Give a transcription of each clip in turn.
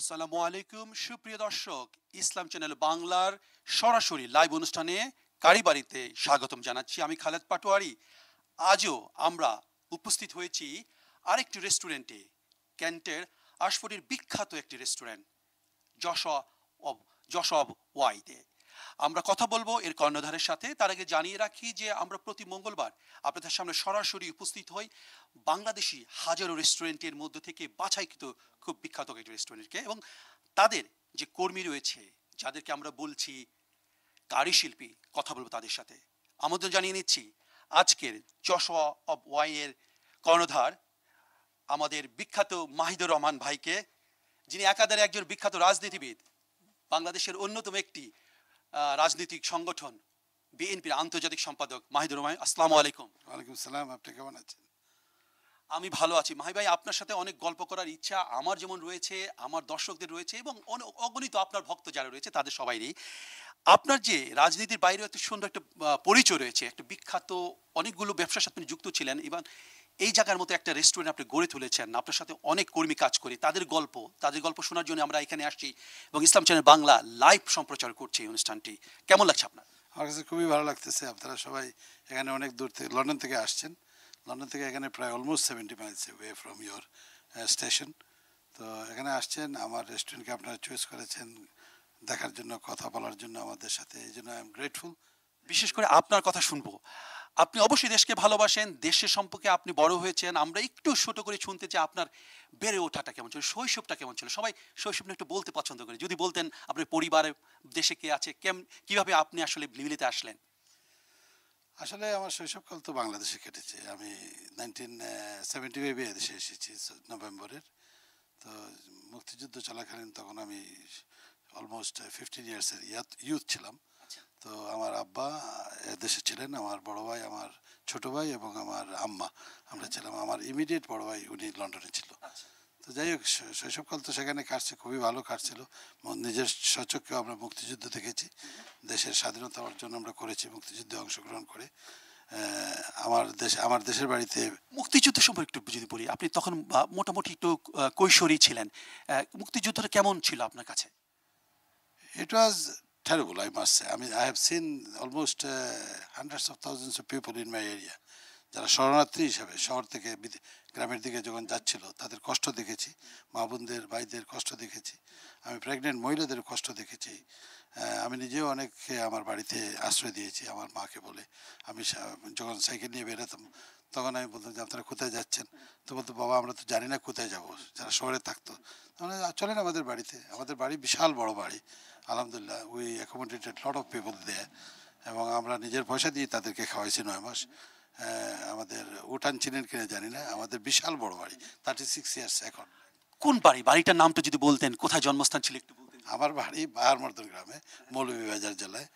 আসসালামু আলাইকুম সুপ্রিয় দর্শক, ইসলাম চ্যানেল বাংলার সরাসরি লাইভ অনুষ্ঠানে কারিবাড়িতে স্বাগতম জানাচ্ছি। আমি খালেদ পাটোয়ারি। আজও আমরা উপস্থিত হয়েছি আরেকটি রেস্টুরেন্টে, ক্যান্টের আশফরির বিখ্যাত একটি রেস্টুরেন্ট যশা অব যশা অব ওয়াইতে। আমরা কথা বলবো এর কর্ণধারের সাথে। তার আগে জানিয়ে রাখি যে আমরা প্রতি মঙ্গলবার আপনাদের সামনে সরাসরি উপস্থিত হই বাংলাদেশি হাজারো রেস্টুরেন্টের মধ্য থেকে বাছাইকৃত খুব বিখ্যাত একটি রেস্টুরেন্টকে, এবং তাদের যে কর্মী রয়েছে যাদেরকে আমরা বলছি কারি শিল্পী, কথা বলবো তাদের সাথে। আমাদের জানিয়ে নিচ্ছি আজকের যশা অব ওয়াই এর কর্ণধার আমাদের বিখ্যাত মাহিদুর রহমান ভাইকে, যিনি একাধারে একজন বিখ্যাত রাজনীতিবিদ, বাংলাদেশের অন্যতম একটি রাজনৈতিক সংগঠন বিএনপির আন্তর্জাতিক সম্পাদক মাহিদুর রহমান। আসসালামু আলাইকুম। ওয়ালাইকুম সালাম, আপনি কেমন আছেন? আমি ভালো আছি মাহি ভাই। আপনার সাথে অনেক গল্প করার ইচ্ছা আমার যেমন রয়েছে, আমার দর্শকদের রয়েছে, এবং অগণিত আপনার ভক্ত যারা রয়েছে তাদের সবাইরই। আপনার যে রাজনীতির বাইরেও একটা সুন্দর একটা পরিচয় রয়েছে, একটা বিখ্যাত অনেকগুলো ব্যবসার সাথে আপনি যুক্ত ছিলেন, এবং এই জায়গার মতো একটা রেস্টুরেন্ট আপনি গড়ে তুলেছেন। আপনার সাথে অনেক কর্মী কাজ করে, তাদের গল্প শোনার জন্য আমরা এখানে আসছি, এবং ইসলাম চ্যানেল বাংলা লাইভ সম্প্রচার করছে এই অনুষ্ঠানটি। কেমন লাগছে আপনার? আমার কাছে খুবই ভালো লাগতেছে। আপনারা সবাই এখানে অনেক দূর থেকে, লন্ডন থেকে আসছেন। লন্ডন থেকে এখানে প্রায় almost 70 Miles way from your station. তো এখানে আসছেন, আমার রেস্টুরেন্টকে আপনারা চয়েস করেছেন দেখার জন্য, কথা বলার জন্য আমাদের সাথে। এই জন্য আই এম গ্রেটফুল। বিশেষ করে আপনার কথা শুনবো। আপনি অবশ্যই দেশকে ভালোবাসেন, দেশের সম্পর্কে আপনি বড় হয়েছেন। আমরা একটু ছোট করে শুনতে চাই আপনার বেড়ে ওঠাটা কেমন ছিল, শৈশবটা কেমন ছিল। সবাই শৈশব নিয়ে একটু বলতে পছন্দ করে, যদি বলতেন আপনার পরিবারে দেশে কে আছে, কিভাবে আপনি আসলে বিলিতে আসলেন। আসলে আমার শৈশবকাল তো বাংলাদেশে কেটেছে। আমি 1975 দেশে এসেছি নভেম্বরের। তো মুক্তিযুদ্ধ চলাকালীন তখন আমি অলমোস্ট 15 ইয়ার্সের ইউথ ছিলাম। তো আমার আব্বা দেশে ছিলেন, আমার বড় ভাই, আমার ছোট ভাই এবং আমার আম্মা, আমরা ছিলাম। আমার ইমিডিয়েট বড় ভাই উনি লন্ডনে ছিল। তো যাই হোক, শৈশবকাল তো সেখানে কাটছে, খুবই ভালো কাটছিল। নিজের স্বচক্ষে আমরা মুক্তিযুদ্ধ দেখেছি, দেশের স্বাধীনতা অর্জন আমরা করেছি মুক্তিযুদ্ধে অংশগ্রহণ করে। আমার দেশের বাড়িতে মুক্তিযুদ্ধ সম্পর্কে একটু যদি বলি, আপনি তখন মোটামুটি একটু কৈশোরী ছিলেন। মুক্তিযুদ্ধটা কেমন ছিল আপনার কাছে? ইট ওয়াজ terrible, I must say. I mean, I have seen almost hundreds of thousands of people in my area. যারা শরণার্থী হিসাবে শহর থেকে গ্রামের দিকে যখন যাচ্ছিল, তাদের কষ্ট দেখেছি, মা বোনদের ভাইদের কষ্ট দেখেছি, আমি প্রেগনেন্ট মহিলাদের কষ্ট দেখেছি। আমি নিজেও অনেককে আমার বাড়িতে আশ্রয় দিয়েছি আমার মাকে বলে। আমি যখন সাইকেল নিয়ে বেরোতাম, তখন আমি বলতাম যে আপনারা কোথায় যাচ্ছেন? তো বলতো বাবা আমরা তো জানি না কোথায় যাবো, যারা শহরে থাকতো। মানে চলেন আমাদের বাড়িতে। আমাদের বাড়ি বিশাল বড় বাড়ি, আলহামদুলিল্লাহ। We accommodated lot of people there, এবং আমরা নিজের পয়সা দিয়ে তাদেরকে খাওয়াইছি 9 মাস। আমাদের উঠান চিনেন কিনে জানি না, আমাদের বিশাল বড় বাড়ি, 36 ইয়ার্স এখন। কোন বাড়িটার নামটা যদি বলতেন, কোথায় জন্মস্থান ছিল একটু বলতেন। আমার বাড়ি বাহারমর্দন গ্রামে, মৌলভীবাজার জেলায়।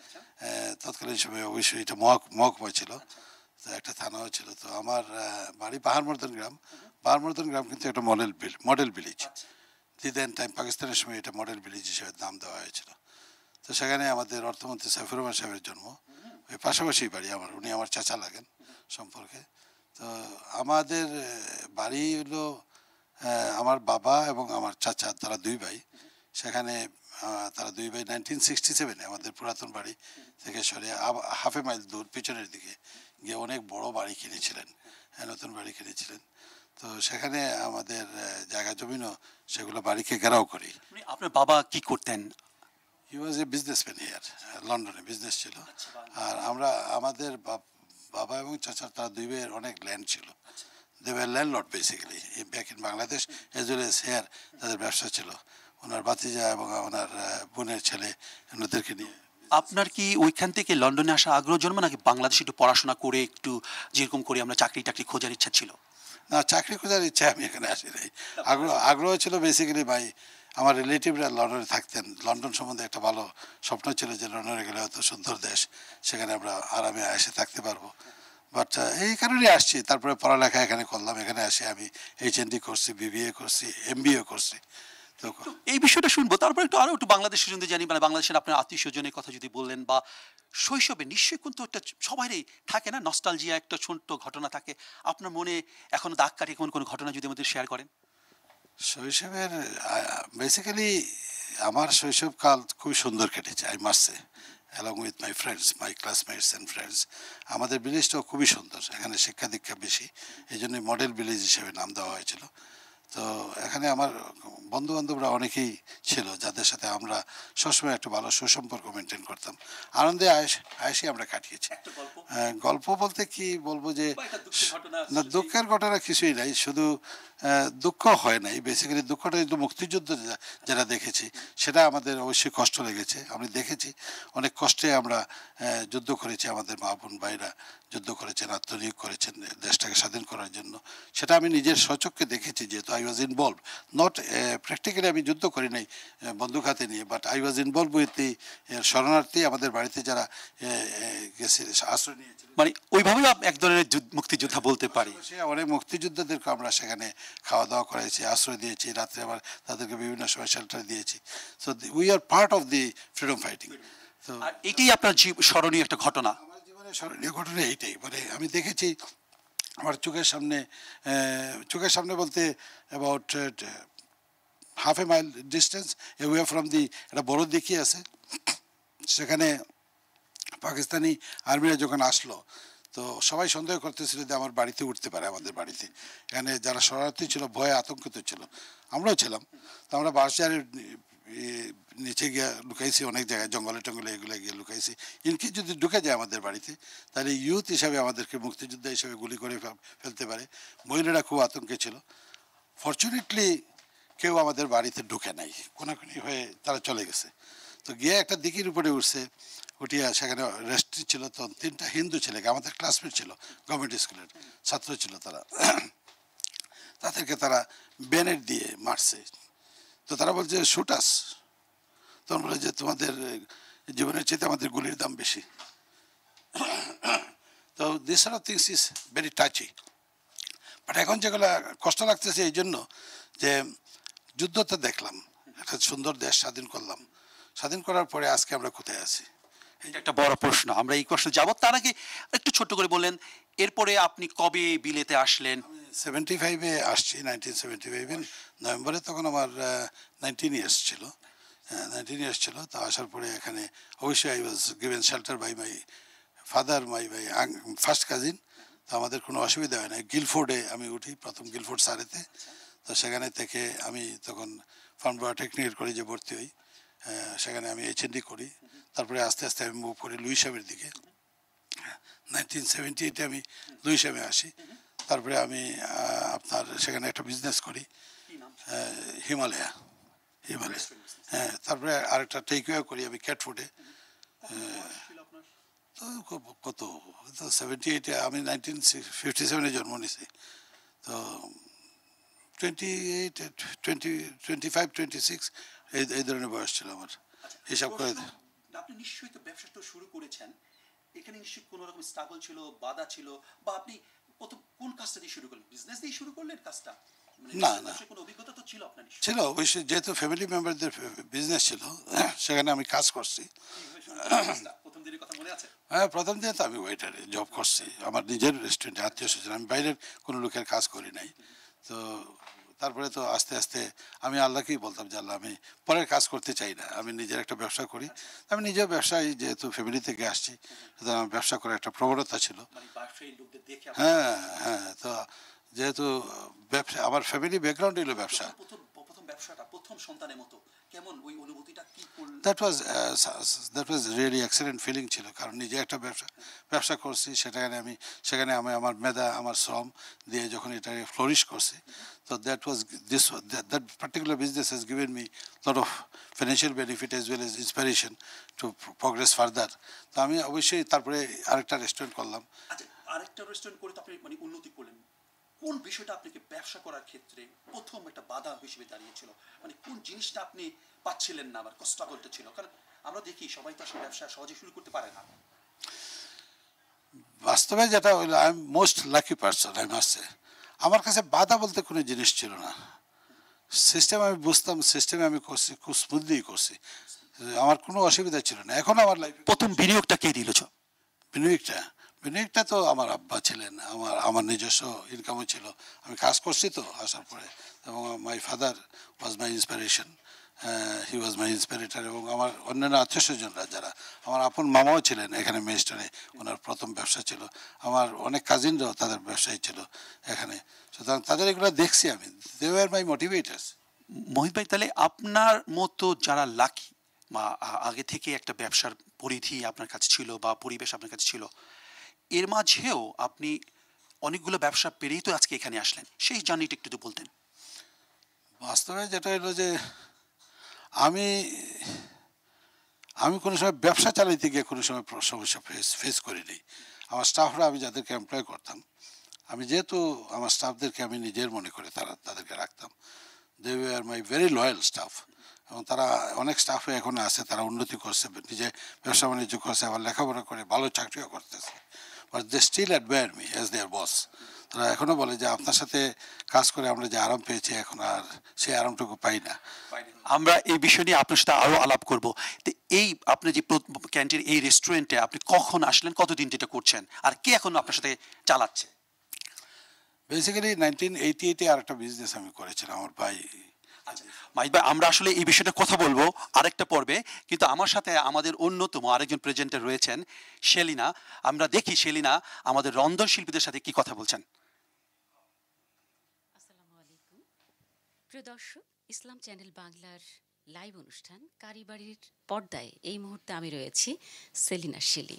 তৎকালীন সময়ে অবশ্যই এটা মহকুমা ছিল, তো একটা থানাও ছিল। তো আমার বাড়ি বাহারমর্দন গ্রাম। বাহারমর্দন গ্রাম কিন্তু একটা মডেল ভিলেজ। দেন টাইম পাকিস্তানের সময় এটা মডেল ভিলেজ হিসেবে নাম দেওয়া হয়েছিল। তো সেখানে আমাদের অর্থমন্ত্রী সাইফুর রহমান সাহেবের জন্ম। ওই পাশাপাশি বাড়ি আমার, উনি আমার চাচা লাগেন সম্পর্কে। তো আমাদের বাড়ি হলো আমার বাবা এবং আমার চাচা, তারা দুই ভাই। সেখানে তারা দুই ভাই 1967 আমাদের পুরাতন বাড়ি থেকে সরে হাফ এ মাইল দূর পিছনের দিকে গিয়ে অনেক বড় বাড়ি কিনেছিলেন, নতুন বাড়ি কিনেছিলেন। তো সেখানে আমাদের জায়গা জমিনও সেগুলো বাড়িকে ঘেরাও করি। আপনার বাবা কি করতেন? হি ওয়াজ এ বিজনেসম্যান হিয়ার, লন্ডনে বিজনেস ছিল। আর আমাদের বাবা এবং চাচার, তার দুই ভাইয়ের অনেক ল্যান্ড ছিল। They were landlord basically back in Bangladesh as well as here. তাদের ব্যবসা ছিল, ওনার ভাতিজা এবং ওনার বোনের ছেলে, ওনাদেরকে নিয়ে। আপনার কি ওইখান থেকে লন্ডনে আসা আগ্রহ জন্ম, নাকি বাংলাদেশে একটু পড়াশোনা করে একটু যেরকম করে আমরা চাকরি খোঁজার ইচ্ছা ছিল? না, চাকরি খোঁজার ইচ্ছা আমি এখানে আসি নাই। আগ্রহ ছিল বেসিক্যালি ভাই, আমার রিলেটিভরা লন্ডনে থাকতেন। লন্ডন সম্বন্ধে একটা ভালো স্বপ্ন ছিল যে লন্ডনে গেলে এত সুন্দর দেশ, সেখানে আমরা আরামে এসে থাকতে পারবো। বাট এই কারণেই আসছি। তারপরে পড়ালেখা এখানে করলাম, এখানে আসি আমি HND করছি, BBA করছি, MBA করছি। তো এই বিষয়টা শুনবো, তারপর আরো একটু বাংলাদেশের জন্য জানি, মানে বাংলাদেশের আপনার আত্মীয় স্বজনের কথা যদি বললেন, বা শৈশবে নিশ্চয়ই কিন্তু একটা সবারই থাকে না নস্টালজিয়া, একটা ছোট্ট ঘটনা থাকে আপনার মনে এখনো দাগ কাটে, কোন ঘটনা যদি আমাদের শেয়ার করেন। শৈশবের বেসিক্যালি আমার শৈশবকাল খুব সুন্দর কেটেছে, I must say, along with my friends, my classmates and friends. আমাদের ভিলেজটাও খুবই সুন্দর, এখানে শিক্ষা দীক্ষা বেশি, এই জন্যই মডেল ভিলেজ হিসেবে নাম দেওয়া হয়েছিল। তো এখানে আমার বন্ধু বান্ধবরা অনেকেই ছিল যাদের সাথে আমরা সবসময় একটা ভালো সুসম্পর্ক মেনটেন করতাম, আনন্দে আয়েসে আমরা কাটিয়েছি। গল্প বলতে কি বলবো যে না, দুঃখের ঘটনা কিছুই নাই, শুধু দুঃখ হয় নাই, বেসিক্যালি দুঃখটা কিন্তু মুক্তিযুদ্ধ যারা দেখেছি সেটা আমাদের অবশ্যই কষ্ট লেগেছে। আমি দেখেছি অনেক কষ্টে আমরা যুদ্ধ করেছি, আমাদের মা বোন ভাইরা যুদ্ধ করেছেন, আত্মনিয়োগ করেছেন দেশটাকে স্বাধীন করার জন্য। সেটা আমি নিজের স্বচক্ষে দেখেছি, যেহেতু I was involve, not practically আমি যুদ্ধ করি নাই বন্দুক হাতে নিয়ে, but I was involve with the শরণার্থী, আমাদের বাড়িতে যারা গেছে আশ্রয় নিয়েছিল, মানে ওইভাবেই এক ধরনের মুক্তিযোদ্ধা বলতে পারি। সে অনেক মুক্তিযোদ্ধাদেরকে আমরা সেখানে খাওয়া দাওয়া করাইছি, আশ্রয় দিয়েছি, রাত্রে আবার তাদেরকে বিভিন্ন সময় শেল্টার দিয়েছি। So we are part of the freedom fighting. তো আর এটাই আপনার স্মরণীয় একটা ঘটনা? আমার জীবনের স্মরণীয় ঘটনা এইটাই, মানে আমি দেখেছি আমার চোখের সামনে বলতে about half A mile distance away from the একটা বড় দিঘি আছে, সেখানে পাকিস্তানি আর্মিরা যখন আসলো তো সবাই সন্দেহ করতেছিল যে আমার বাড়িতে উঠতে পারে, আমাদের বাড়িতে। এখানে যারা শরণার্থী ছিল ভয়ে আতঙ্কিত ছিল, আমরাও ছিলাম। তো আমরা বাঁশঝাড়ের নিচে গিয়ে লুকাইছি, অনেক জায়গায় জঙ্গলে টঙ্গলে এগুলো গিয়ে লুকাইছি, ইনকি যদি ঢুকে যায় আমাদের বাড়িতে তাহলে ইউথ হিসাবে আমাদেরকে মুক্তিযোদ্ধা হিসেবে গুলি করে ফেলতে পারে। মহিলারা খুব আতঙ্কে ছিল। ফরচুনেটলি কেউ আমাদের বাড়িতে ঢুকে নাই, কোনাকুনি হয়ে তারা চলে গেছে। তো গিয়ে একটা দিঘির উপরে উঠছে, উঠিয়া সেখানে রেস্ট্রি ছিল, তো 3টা হিন্দু ছেলেকে, আমাদের ক্লাসমেট ছিল, গভর্নমেন্ট স্কুলের ছাত্র ছিল তারা, তাদেরকে তারা ব্যানেট দিয়ে মারছে। তো তারা বলছে শুটাস, তখন বলে যে তোমাদের জীবনের চেয়ে আমাদের গুলির দাম বেশি। তো this of things is very touchy. But এখন যেগুলো কষ্ট লাগতেছে এই জন্য যে যুদ্ধ তো দেখলাম, একটা সুন্দর দেশ স্বাধীন করলাম, স্বাধীন করার পরে আজকে আমরা কোথায় আছি? এটা একটা বড় প্রশ্ন, আমরা এই প্রশ্ন যাব। তার আগে একটু ছোট্ট করে বললেন এরপরে আপনি কবে বিলেতে আসলেন? 75-এ আসছি, 1975 নভেম্বরে। তখন আমার 19 ইয়ার্স ছিল, 19 ইয়ার্স ছিল। তো আসার পরে এখানে অবশ্যই I was given shelter by my father, my first cousin. তো আমাদের কোনো অসুবিধা হয় না। গিলফোর্ডে আমি উঠি, প্রথম গিলফোর্ড সারেতে। তো সেখানে থেকে আমি তখন ফার্নবোয়া টেকনিক্যাল কলেজে ভর্তি হই, সেখানে আমি এইচএনডি করি। তারপরে আস্তে আস্তে আমি মুভ করি লুইসামের দিকে। 1978-এ আমি লুইসামে আসি। তারপরে আমি আপনার সেখানে একটা বিজনেস করি, হিমালয়া। হ্যাঁ, তারপরে আরেকটা টেকওয়ে করি আমি ক্যাটফুডে। তো কত, তো 78-এ আমি 1957-এ জন্ম নিয়েছি। তো 25-26 এই ধরনের বয়স ছিল আমার, হিসাব করে। আপনি নিশ্চয়ই তো ব্যবসা তো শুরু করেছেন, এখানে নিশ্চয়ই কোনো রকম স্ট্রাগল ছিল, বাধা ছিল, বা আপনি প্রথম কোন কাজটা দিয়ে শুরু করলেন? বিজনেস দিয়ে শুরু করলেন কাজটা? না না, কোনো অভিজ্ঞতা তো ছিল আপনার? ছিল অবশ্যই, যেহেতু ফ্যামিলি মেম্বারদের বিজনেস ছিল সেখানে আমি কাজ করছি। প্রথম দিনের কথা মনে আছে? হ্যাঁ, প্রথম দিনে তো আমি ওয়েটারে জব করছি, আমার নিজের রেস্টুরেন্টে, আত্মীয় স্বজন, আমি বাইরের কোনো লোকের কাজ করি নাই। তো তারপরে তো আস্তে আস্তে আমি আল্লাহকেই বলতাম যে আল্লাহ, আমি পরের কাজ করতে চাই না, আমি নিজের একটা ব্যবসা করি। আমি নিজের ব্যবসায়, যেহেতু ফ্যামিলি থেকে আসছি, সুতরাং আমার ব্যবসা করার একটা প্রবণতা ছিল। হ্যাঁ হ্যাঁ, তো যেহেতু ব্যবসা, আমার ফ্যামিলি ব্যাকগ্রাউন্ড হলো ব্যবসা। প্রথম ব্যবসাটা প্রথম সন্তানের মতো কেমন, ওই অনুভূতিটা কি করলেন? That was really excellent feeling ছিল, কারণ নিজে একটা ব্যবসা করছি, সেখানে আমি আমার মেধা, আমার শ্রম দিয়ে যখন এটাকে ফ্লোরিশ করছি, তো that particular business has given me lot of financial benefit as well as inspiration to progress further. তো আমি অবশ্যই তারপরে আরেকটা রেস্টুরেন্ট করলাম। আচ্ছা, আরেকটা রেস্টুরেন্ট করে তো আপনি মানে উন্নতি করলেন, কোন বিষয়টা আপনাকে ব্যবসা করার ক্ষেত্রে প্রথম একটা বাধা হিসেবে দাঁড়িয়েছিল? মানে কোন জিনিসটা আপনি পাচ্ছিলেন না, আবার স্ট্রাগলটা ছিল? কারণ আমরা দেখি সবাই তো আসলে ব্যবসা সহজে শুরু করতে পারে না। বাস্তবে যেটা হইলো, I am most lucky person, I must say. আমার কাছে বাধা বলতে কোনো জিনিস ছিল না। সিস্টেম আমি বুঝতাম, সিস্টেমে আমি করছি, খুব স্মুথলি করছি, আমার কোনো অসুবিধা ছিল না। এখন আমার লাইফে প্রথম বিনিয়োগটা কে দিল? পিকনিকটা তো আমার আব্বা ছিলেন, আমার নিজস্ব ইনকামও ছিল, আমি কাজ করছি তো আসার পরে, এবং my father was my inspiration, হি ওয়াজ মাই ইন্সপিরেটর। এবং আমার অন্যান্য আত্মীয় স্বজনরা যারা, আমার আপন মামাও ছিলেন এখানে মেস্টনে, ওনার প্রথম ব্যবসা ছিল, আমার অনেক কাজিনরাও তাদের ব্যবসায়ী ছিল এখানে, সুতরাং তাদের এগুলো দেখছি আমি, দে ওয়ার মাই মোটিভেটার্স। মহিত ভাই, তাহলে আপনার মতো যারা লাকি বা আগে থেকে একটা ব্যবসার পরিধি আপনার কাছে ছিল বা পরিবেশ আপনার কাছে ছিল, এর মাঝেও আপনি অনেকগুলো ব্যবসা পেরেই তো আজকে এখানে আসলেন, সেই জার্নিটা একটু যদি বলতেন। বাস্তবে যেটা হলো যে আমি আমি কোনো সময় ব্যবসা চালাইতে গিয়ে কোনো সময় সমস্যা ফেস করিনি। আমার স্টাফরা, আমি যাদেরকে এমপ্লয় করতাম, আমি যেহেতু আমার স্টাফদেরকে আমি নিজের মনে করে তাদেরকে রাখতাম, they were my very loyal staff. এবং তারা অনেক স্টাফে এখন আছে, তারা উন্নতি করছে, নিজে ব্যবসা বাণিজ্য করছে, আবার লেখাপড়া করে ভালো চাকরিও করতেছে, but they still admire me as their boss. তারা এখনও বলে যে আপনার সাথে কাজ করে আমরা যে আরাম পেয়েছি এখন আর সেই আরামটুকু পাই না। আমরা এই বিষয় নিয়ে আপনার সাথে আরো আলাপ করব। তো এই আপনি যে ক্যান্টিন, এই রেস্টুরেন্টে আপনি কখন আসলেন, কতদিন যেটা করছেন, আর কে এখন আপনার সাথে চালাচ্ছে? বেসিক্যালি 1988-এ আর একটা বিজনেস আমি করেছিলাম আমার ভাই। মাহিত ভাই, আমরা আসলে এই বিষয়টা কথা বলবো আরেকটা পর্বে, কিন্তু আমার সাথে আমাদের অন্যতম আরেকজন প্রেজেন্টার রয়েছেন, শেলিনা। আমরা দেখি শেলিনা আমাদের রন্ধন শিল্পীদের সাথে কি কথা বলছেন। আসসালামু আলাইকুম প্রিয় দর্শক, ইসলাম চ্যানেল বাংলার লাইভ অনুষ্ঠান কারিবাড়ির পর্দায় এই মুহূর্তে আমি রয়েছি সেলিনা শেলি।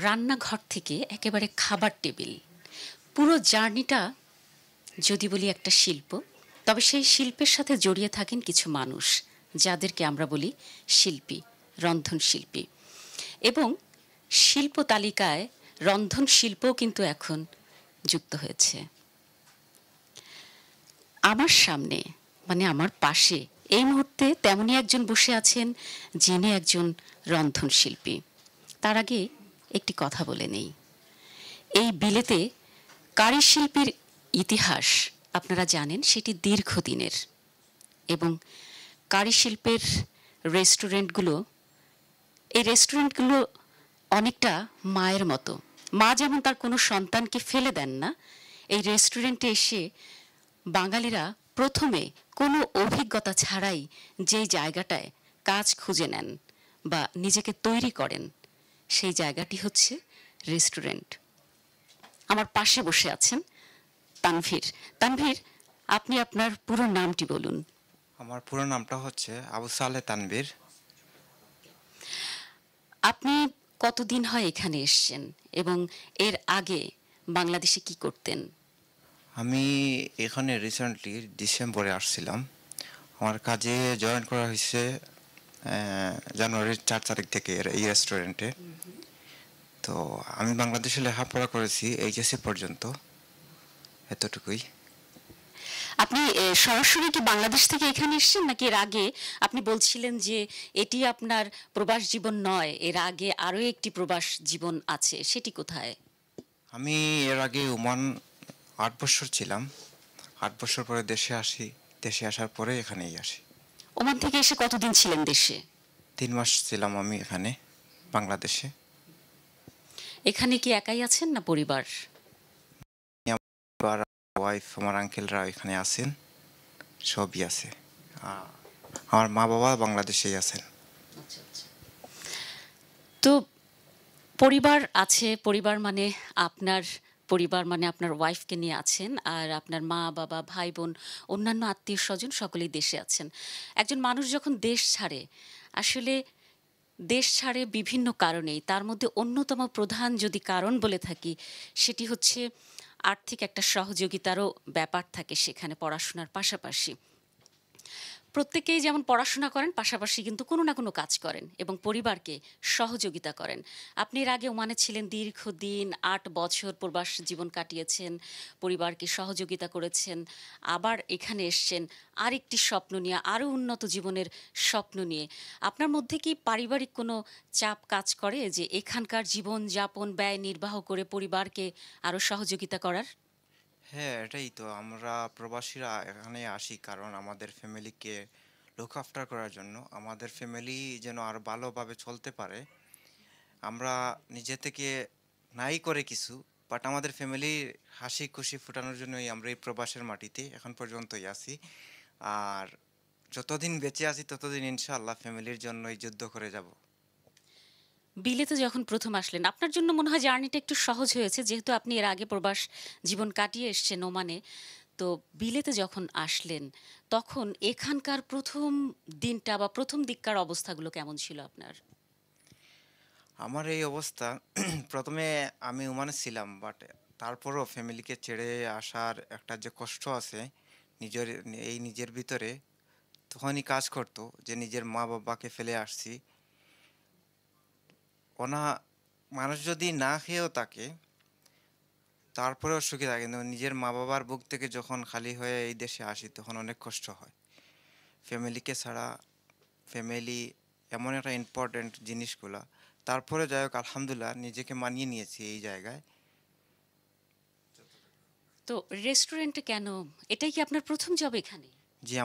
রান্নাঘর থেকে একেবারে খাবার টেবিল, পুরো জার্নিটা যদি বলি একটা শিল্প, তবে সেই শিল্পের সাথে জড়িয়ে থাকেন কিছু মানুষ, যাদেরকে আমরা বলি শিল্পী, রন্ধন শিল্পী। এবং শিল্প তালিকায় রন্ধন শিল্পও কিন্তু এখন যুক্ত হয়েছে। আমার সামনে, মানে আমার পাশে এই মুহূর্তে তেমনই একজন বসে আছেন, যিনি একজন রন্ধন শিল্পী। তার আগে একটি কথা বলে নেই, এই বিলেতে কারি শিল্পের ইতিহাস আপনারা জানেন, সেটি দীর্ঘদিনের। এবং কারি শিল্পের রেস্টুরেন্টগুলো, এই রেস্টুরেন্টগুলো অনেকটা মায়ের মতো। মা যেমন তার কোনো সন্তানকে ফেলে দেন না, এই রেস্টুরেন্টে এসে বাঙালিরা প্রথমে কোনো অভিজ্ঞতা ছাড়াই যেই জায়গাটায় কাজ খুঁজে নেন বা নিজেকে তৈরি করেন, সেই জায়গাটি হচ্ছে রেস্টুরেন্ট। আমার পাশে বসে আছেন তানভীর। তানভীর, আপনি আপনার পুরো নামটি বলুন। আমার পুরো নামটা হচ্ছে আবু সালেহ তানভীর। আপনি কতদিন হয় এখানে এসেছেন এবং এর আগে বাংলাদেশে কি করতেন? আমি এখানে রিসেন্টলি ডিসেম্বরে আসছিলাম। আমার কাজে জয়েন করা হয়েছে জানুয়ারির 4 তারিখ থেকে এই রেস্টুরেন্টে। তো আমি বাংলাদেশে লেখাপড়া করেছি এইচএসসি পর্যন্ত, এতটুকুই। আপনি সরাসরি কি বাংলাদেশ থেকে এখানে এসেছেন, নাকি এর আগে আপনি বলছিলেন যে এটি আপনার প্রবাস জীবন নয়, এর আগে আরো একটি প্রবাস জীবন আছে, সেটি কোথায়? আমি এর আগে ওমান 8 বছর ছিলাম। 8 বছর পরে দেশে আসি। দেশে আসার পরে এখানেই আসি। ওমান থেকে এসে কতদিন ছিলেন দেশে? 3 মাস ছিলাম আমি এখানে বাংলাদেশে। এখানে কি একাই আছেন না পরিবার? আর ওয়াইফ, আমার আঙ্কেলরা এখানে আছেন, সবই আছে। আমার মা বাবা বাংলাদেশেই আছেন। তো পরিবার আছে, পরিবার মানে আপনার পরিবার মানে আপনার ওয়াইফকে নিয়ে আছেন, আর আপনার মা বাবা ভাই বোন অন্যান্য আত্মীয় স্বজন সকলেই দেশে আছেন। একজন মানুষ যখন দেশ ছাড়ে, আসলে দেশ ছাড়ে বিভিন্ন কারণেই, তার মধ্যে অন্যতম প্রধান যদি কারণ বলে থাকি, সেটি হচ্ছে আর্থিক একটা সহযোগিতারও ব্যাপার থাকে সেখানে পড়াশোনার পাশাপাশি। প্রত্যেকেই যেমন পড়াশোনা করেন, পাশাপাশি কিন্তু কোনো না কোনো কাজ করেন এবং পরিবারকে সহযোগিতা করেন। আপনি এর আগে ওমানে ছিলেন দীর্ঘদিন, 8 বছর প্রবাস জীবন কাটিয়েছেন, পরিবারকে সহযোগিতা করেছেন, আবার এখানে এসছেন আরেকটি স্বপ্ন নিয়ে, আরও উন্নত জীবনের স্বপ্ন নিয়ে। আপনার মধ্যে কি পারিবারিক কোনো চাপ কাজ করে যে এখানকার জীবনযাপন ব্যয় নির্বাহ করে পরিবারকে আরও সহযোগিতা করার? হ্যাঁ, এটাই তো, আমরা প্রবাসীরা এখানে আসি কারণ আমাদের ফ্যামিলিকে লুক আফটার করার জন্য, আমাদের ফ্যামিলি যেন আরো ভালোভাবে চলতে পারে। আমরা নিজে থেকে নাই করে কিছু, বাট আমাদের ফ্যামিলির হাসি খুশি ফুটানোর জন্যই আমরা এই প্রবাসের মাটিতে এখন পর্যন্তই আছি। আর যতদিন বেঁচে আছি ততদিন ইনশাআল্লাহ ফ্যামিলির জন্যই যুদ্ধ করে যাব। বিলেতে যখন প্রথম আসলেন আপনার জন্য মনে হয় জার্নিটা একটু সহজ হয়েছে, যেহেতু আপনি এর আগে প্রবাস জীবন কাটিয়ে এসেছেন ওমানে। তো বিলেতে যখন আসলেন তখন এখানকার প্রথম দিনটা বা প্রথম দিককার অবস্থাগুলো কেমন ছিল আপনার? আমার এই অবস্থা প্রথমে আমি ওমানে ছিলাম, বাট তারপরও ফ্যামিলিকে ছেড়ে আসার একটা যে কষ্ট আছে নিজের, এই নিজের ভিতরে তখনই কাজ করতো যে নিজের মা বাবাকে ফেলে আসছি। ওনা মানুষ যদি না খেয়েও থাকে তারপরেও সুখী থাকে, কিন্তু নিজের মা বাবার বুক থেকে যখন খালি হয়ে এই দেশে আসি তখন অনেক কষ্ট হয়। ফ্যামিলিকে ছাড়া, ফ্যামিলি এমন একটা ইম্পর্ট্যান্ট জিনিসগুলা। তারপরে যাই হোক আলহামদুলিল্লাহ নিজেকে মানিয়ে নিয়েছি এই জায়গায়। তো রেস্টুরেন্টে কেন, এটাই কি আপনার প্রথম জব এখানে? জি,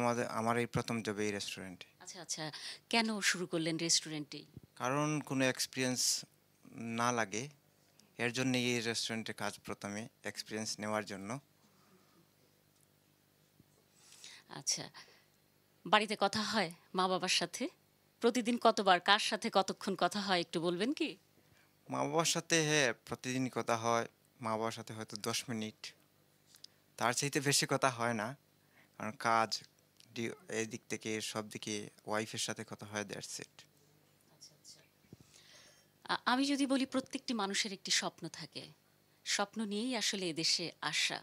আমার এই প্রথম জবে এই রেস্টুরেন্টে। আচ্ছা আচ্ছা, কেন শুরু করলেন রেস্টুরেন্টেই? কারণ কোনো এক্সপিরিয়েন্স না লাগে, এর জন্য এই রেস্টুরেন্টে কাজ, প্রথমে এক্সপিরিয়েন্স নেওয়ার জন্য। আচ্ছা, বাড়িতে কথা হয় মা বাবার সাথে? প্রতিদিন কতবার, কার সাথে কতক্ষণ কথা হয় একটু বলবেন কি? মা বাবার সাথে হ্যাঁ প্রতিদিন কথা হয়। মা বাবার সাথে হয়তো 10 মিনিট, তার চাইতে বেশি কথা হয় না, কারণ কাজ এই দিক থেকে সব দিকে ওয়াইফের সাথে কথা হয়, দ্যাটস ইট। আমি যদি বলি প্রত্যেকটি মানুষের একটি স্বপ্ন থাকে, স্বপ্ন নিয়েই আসলে এদেশে আসা।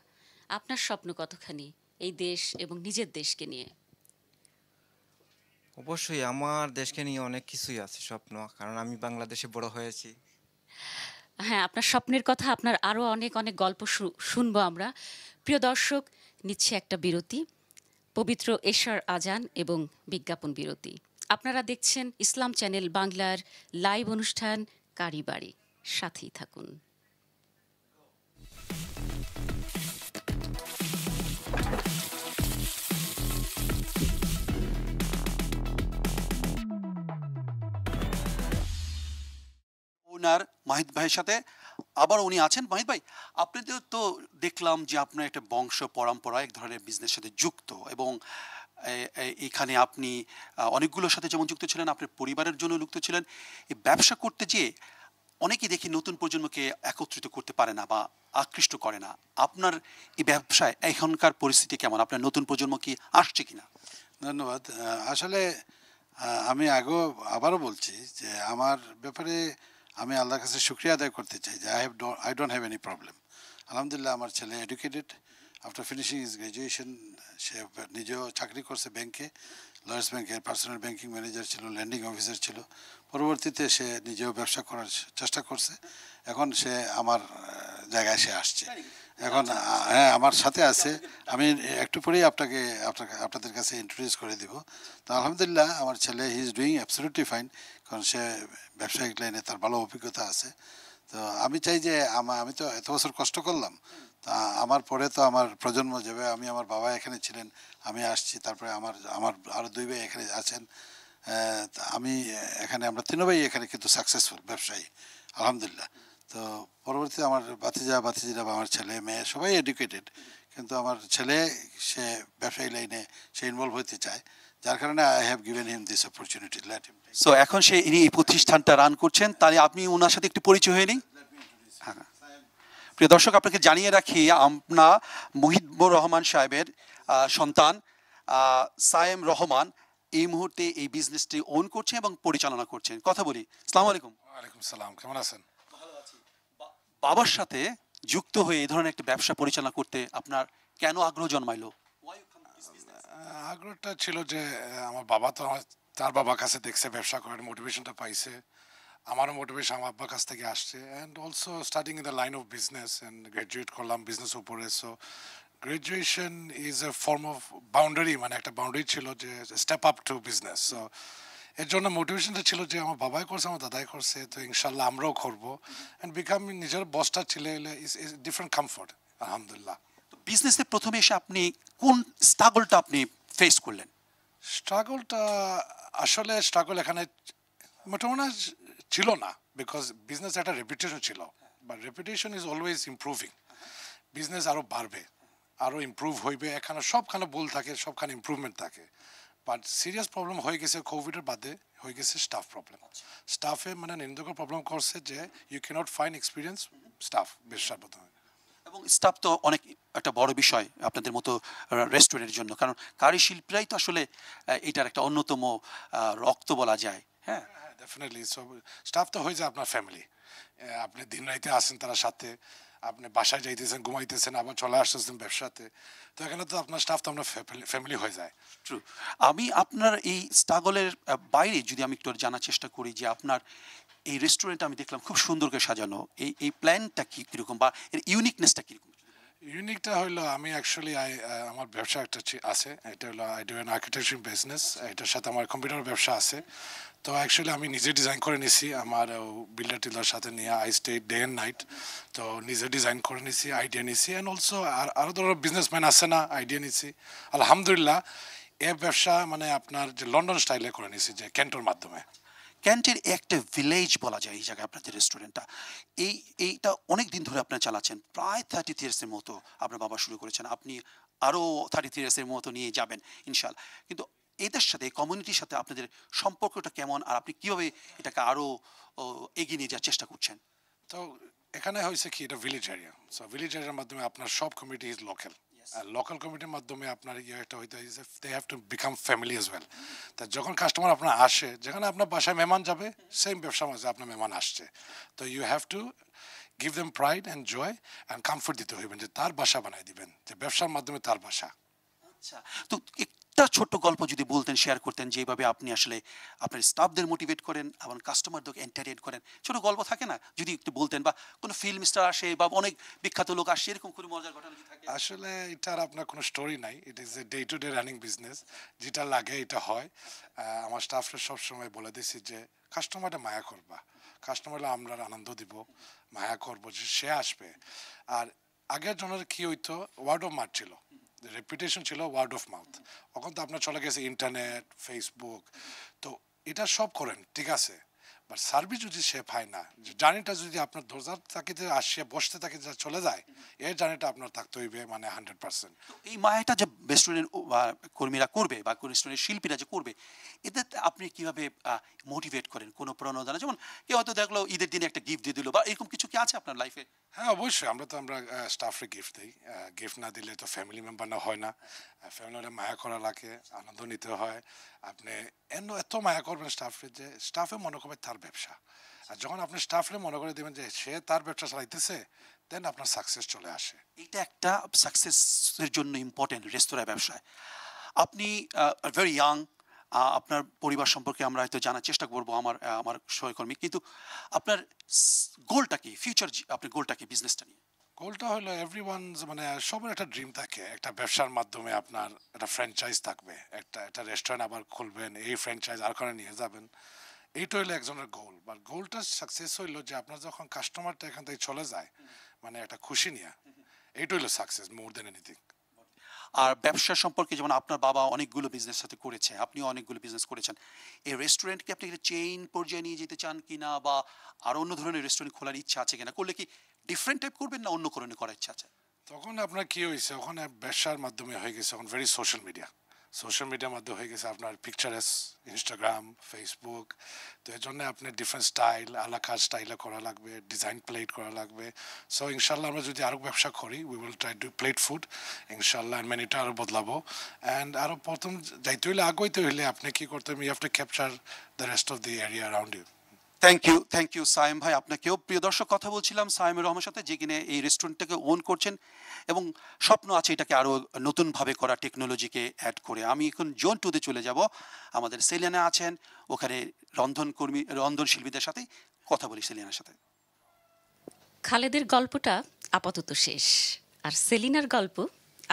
আপনার স্বপ্ন কতখানি এই দেশ এবং নিজের দেশকে নিয়ে? অবশ্যই আমার দেশকে নিয়ে অনেক কিছুই আছে স্বপ্ন, কারণ আমি বাংলাদেশে বড় হয়েছি। হ্যাঁ, আপনার স্বপ্নের কথা, আপনার আরও অনেক অনেক গল্প শুনবো আমরা। প্রিয় দর্শক, নিচ্ছে একটা বিরতি, পবিত্র এশার আজান এবং বিজ্ঞাপন বিরতি। আপনারা দেখছেন ইসলাম চ্যানেল বাংলার লাইভ অনুষ্ঠান কারিবারি, সাথেই থাকুন। ওনার মাহিদ ভাইয়ের সাথে আবার উনি আছেন। মাহিদ ভাই, আপনাদের তো দেখলাম যে আপনার একটা বংশ পরম্পরা এক ধরনের বিজনেসের সাথে যুক্ত, এবং এখানে আপনি অনেকগুলোর সাথে যেমন যুক্ত ছিলেন, আপনার পরিবারের জন্য যুক্ত ছিলেন। এই ব্যবসা করতে যেয়ে অনেকেই দেখি নতুন প্রজন্মকে একত্রিত করতে পারে না বা আকৃষ্ট করে না। আপনার এই ব্যবসায় এখনকার পরিস্থিতি কেমন? আপনার নতুন প্রজন্ম কি আসছে কিনা? ধন্যবাদ। আসলে আমি আগেও আবারও বলছি যে আমার ব্যাপারে আমি আল্লাহর কাছে শুক্রিয়া আদায় করতে চাই যে I don't have any problem. আলহামদুলিল্লাহ, আমার ছেলে educated. After finishing his graduation সে নিজেও চাকরি করছে ব্যাংকে, লয়েস ব্যাংকের পার্সোনাল ব্যাংকিং ম্যানেজার ছিল, ল্যান্ডিং অফিসার ছিল। পরবর্তীতে সে নিজেও ব্যবসা করার চেষ্টা করছে। এখন সে আমার জায়গায় সে আসছে। এখন হ্যাঁ আমার সাথে আছে। আমি একটু পরেই আপনাদের কাছে ইন্ট্রোডিউস করে দিব। তো আলহামদুলিল্লাহ আমার ছেলে he is doing absolutely fine, কারণ সে ব্যবসায়িক লাইনে তার ভালো অভিজ্ঞতা আছে। তো আমি চাই যে আমি তো এত বছর কষ্ট করলাম, তা আমার পরে তো আমার প্রজন্ম যাবে। আমার বাবা এখানে ছিলেন, আমি আসছি, তারপরে আমার আমার আরও 2 ভাই এখানে আছেন। তা আমি এখানে, আমরা 3 ভাই এখানে কিন্তু সাকসেসফুল ব্যবসায়ী আলহামদুলিল্লাহ। তো পরবর্তীতে আমার ভাতিজিরা বা আমার ছেলে মেয়ে সবাই এডুকেটেড, কিন্তু আমার ছেলে সে ব্যবসায়ী লাইনে সে ইনভলভ হতে চায়, যার কারণে I have given him this opportunity. Let him. So এখন ইনি এই প্রতিষ্ঠানটা রান করছেন, তাহলে আপনি ওনার সাথে একটু পরিচয় হয়ে নিন। হ্যাঁ, প্রিয় দর্শক, আপনাকে জানিয়ে রাখি আমরা মুহিবুর রহমান সাহেবের সন্তান সায়েম রহমান এই মুহূর্তে এই বিজনেসটি ওন করছেন এবং পরিচালনা করছেন। কথা বলি। আসসালামু আলাইকুম। ওয়ালাইকুম সালাম, কেমন আছেন? বাবার সাথে যুক্ত হয়ে এই ধরনের একটা ব্যবসা পরিচালনা করতে আপনার কেন আগ্রহ জন্মাইলো? আগ্রহটা ছিল যে আমার বাবা তো তার বাবার কাছে দেখছে ব্যবসা করার মোটিভেশনটা পাইছে, আমারও মোটিভেশন আমার আব্বার কাছ থেকে আসছে। And also starting in the line of business and graduate করলাম বিজনেস উপরে। So graduation is a form of boundary, মানে একটা বাউন্ডারি ছিল যে step up to business. So এর জন্য মোটিভেশনটা ছিল যে আমার বাবাই করছে, আমার দাদাই করছে, তো ইনশাল্লাহ আমরাও করবো। অ্যান্ড বিকাম নিজের বসটা ছিল ইজ ডিফারেন্ট কমফোর্ট আলহামদুলিল্লাহ। বিজনেসে প্রথমে এসে আপনি কোন স্ট্রাগলটা আপনি ফেস করলেন? স্ট্রাগলটা আসলে এখানে মোটামুটি ছিল না, বিকজ বিজনেস একটা রেপুটেশন ছিল। But reputation is always improving. Business আরও বাড়বে, আরও ইম্প্রুভ হইবে, এখানে সবখানে ভুল থাকে, সবখানে ইম্প্রুভমেন্ট থাকে। বাট সিরিয়াস প্রবলেম হয়ে গেছে কোভিডের বাদে, হয়ে গেছে স্টাফ প্রবলেম। স্টাফে মানে নিন্দুক প্রবলেম করছে যে you can't find experience staff ব্যবসার প্রথমে। এবং স্টাফ তো অনেক একটা বড় বিষয় আপনাদের মতো রেস্টুরেন্টের জন্য, কারণ কারি শিল্পীরাই তো আসলে এটার একটা অন্যতম রক্ত বলা যায়। হ্যাঁ, ডেফিনেটলি। সো স্টাফ তো হয়ে যায় আপনার ফ্যামিলি। আপনি দিন রাইতে আসেন তারা সাথে, আপনি বাসায় যাইতেছেন, ঘুমাইতেছেন, আবার চলে আসতেছেন ব্যবসাতে, তো এখানে তো আপনার স্টাফ তো আপনার ফ্যামিলি হয়ে যায়। ট্রু। আমি আপনার এই স্ট্রাগলের বাইরে যদি আমি একটু জানার চেষ্টা করি যে আপনার এই রেস্টুরেন্ট আমি দেখলাম খুব সুন্দর করে সাজানো, এই প্ল্যানটা কি কিরকম বা এর ইউনিকনেসটা কিরকম? ইউনিকটা হইলো আমি অ্যাকচুয়ালি আমার ব্যবসা একটা আছে, এটা হলো I do an architecture business, এটার সাথে আমার কম্পিউটার ব্যবসা আছে। তো অ্যাকচুয়ালি আমি নিজে ডিজাইন করে নিছি, আমার বিল্ডার টিল্ডার সাথে নিয়ে I stay day and night. তো নিজে ডিজাইন করে নিছি, আইডিয়া নিছি, অ্যান্ড অলসো আরও ধরো বিজনেসম্যান আছে না, আইডিয়া নিছি। আলহামদুলিল্লাহ এই ব্যবসা মানে আপনার যে লন্ডন স্টাইলে করে নিছি, যে ক্যান্টোর মাধ্যমে। ক্যান্টের একটা ভিলেজ বলা যায় এই জায়গায় আপনাদের রেস্টুরেন্টটা। এইটা অনেক দিন ধরে আপনারা চালাচ্ছেন, প্রায় 30 ইয়ার্সের মতো আপনার বাবা শুরু করেছেন, আপনি আরও 30 ইয়ার্সের মতো নিয়ে যাবেন ইনশাল্লাহ। কিন্তু এদের সাথে কমিউনিটির সাথে আপনাদের সম্পর্কটা কেমন, আর আপনি কীভাবে এটাকে আরও এগিয়ে নিয়ে যাওয়ার চেষ্টা করছেন? তো এখানে হয়েছে কি, এটা ভিলেজ এরিয়া। সো ভিলেজ এরিয়ার মাধ্যমে আপনার সব কমিউনিটি ইজ লোকাল, আর লোকাল কমিউনিটির মাধ্যমে আপনার একটা হইতে they have to become family as well. তা যখন কাস্টমার আপনার আসে, যেখানে আপনার বাসায় মেহমান যাবে, সেম ব্যবসার মাঝে আপনার মেহমান আসছে, তো you have to give them pride and joy and comfort দিতে হইবেন, যে তার বাসা বানাই দিবেন, যে ব্যবসার মাধ্যমে তার বাসা। আচ্ছা, তো একটা ছোট্ট গল্প যদি বলতেন, শেয়ার করতেন, যেভাবে আপনি আসলে আপনার স্টাফদের মোটিভেট করেন এবং কাস্টমারদের এন্টারটেইন করেন, ছোট গল্প থাকে না, যদি একটু বলতেন, বা কোনো ফিল্ম স্টার আসে বা অনেক বিখ্যাত লোক আসে, এরকম কোনো মজার ঘটনা যদি থাকে। আসলে এটার আপনার কোনো স্টোরি নাই, it is a day to day running business, যেটা লাগে এটা হয়। আমার স্টাফরা সবসময় বলে দিছি যে কাস্টমারটা মায়া করবা, কাস্টমাররা আমরা আনন্দ দিব, মায়া করবো, যে সে আসবে। আর আগের জনের কি হইতো, ওয়ার্ড অফ মাউথ ছিল, রেপুটেশন ছিল ওয়ার্ড অফ মাউথ। এখন তো আপনার চলে গেছে ইন্টারনেট, ফেসবুক, তো এটা সব করেন ঠিক আছে, বাট সার্ভিস যদি সে পায় না, যে জার্নিটা যদি আপনার দরজার তাকিতে আসে বসতে তাকে যা চলে যায়, এই জার্নিটা আপনার থাকতে হইবে মানে 100%। এই মায়াটা যে রেস্টুরেন্ট কর্মীরা করবে বা রেস্টুরেন্টের শিল্পীরা যে করবে, এদের আপনি কিভাবে মোটিভেট করেন? কোনো প্রণোদনা, যেমন কেউ হয়তো দেখলো ঈদের দিনে একটা গিফট দিয়ে দিল, বা এরকম কিছু কি আছে আপনার লাইফে? হ্যাঁ অবশ্যই, আমরা স্টাফরে গিফট দিই। গিফট না দিলে তো ফ্যামিলি মেম্বার না হয় না, ফ্যামিলিরা মায়া করা লাগে, আনন্দ নিতে হয়। আপনি এত মায়া করবেন স্টাফরে, যে স্টাফে মনে করবে তার ব্যবসা। আর যখন আপনি স্টাফরে মনে করে দেবেন যে সে তার ব্যবসা চালাইতেছে, দেন আপনার সাকসেস চলে আসে। এটা একটা সাকসেসের জন্য ইম্পর্টেন্ট রেস্তোরাঁ ব্যবসায়। আপনি ভেরি ইয়াং, আপনার পরিবার সম্পর্কে আমরা হয়তো জানার চেষ্টা করবো, আমার সহকর্মী, কিন্তু আপনার গোলটা কি, ফিউচার আপনার গোলটা কি বিজনেসটা নিয়ে? গোলটা হলো এভরিওয়ান, মানে সবার একটা ড্রিম থাকে, একটা ব্যবসার মাধ্যমে আপনার একটা ফ্র্যাঞ্চাইজ থাকবে, একটা রেস্টুরেন্ট আবার খুলবেন, এই ফ্র্যাঞ্চাইজ আর কারণে নিয়ে যাবেন, এইটা হলো একজনের গোল। বাট গোলটা সাকসেস হইলো যে আপনার যখন কাস্টমারটা এখান থেকে চলে যায়, মানে একটা খুশি নিয়ে, এইটা হলো সাকসেস মোর দেন এনিথিং। আর ব্যবসা সম্পর্কে, যেমন আপনার বাবা অনেকগুলো বিজনেস সাথে করেছে, আপনিও অনেকগুলো বিজনেস করেছেন, এই রেস্টুরেন্টকে আপনি একটা চেইন পর্যায়ে নিয়ে যেতে চান কিনা, বা আর অন্য ধরনের রেস্টুরেন্ট খোলার ইচ্ছা আছে কিনা? করলে কি ডিফারেন্ট টাইপ করবেন না অন্য ধরনের করার ইচ্ছা আছে? তখন আপনার কি হয়েছে, ওখানে ব্যবসার মাধ্যমে হয়ে গেছে এখন ভেরি সোশ্যাল মিডিয়ার মাধ্যমে হয়ে গেছে আপনার পিকচারেস, ইনস্টাগ্রাম, ফেসবুক। তো এর জন্য আপনি ডিফারেন্ট স্টাইল, আলাদা স্টাইলে করা লাগবে, ডিজাইন প্লেট করা লাগবে। সো ইনশাল্লাহ আমরা যদি আরও ব্যবসা করি, we will try to plate food ইনশাল্লাহ, মেনুটা আরও বদলাবো। অ্যান্ড আরও প্রথম যাইতে হইলে, আগাইতে হইলে আপনি কী করতে হবে, you have to capture the rest of the area around you. Thank you Sayem ভাই, আপনাকেও। প্রিয় দর্শক, কথা বলছিলাম সায়েমুর রহমানের সাথে, যে কিনে এই রেস্টুরেন্টটাকে ওন করছেন এবং স্বপ্ন আছে এটাকে আরও নতুনভাবে করা, টেকনোলজিকে অ্যাড করে। আমি এখন জোন 2-তে চলে যাব, আমাদের সেলিনা আছেন ওখানে, রন্ধন শিল্পীদের সাথে কথা বলি সেলিনার সাথে। খালেদের গল্পটা আপাতত শেষ, আর সেলিনার গল্প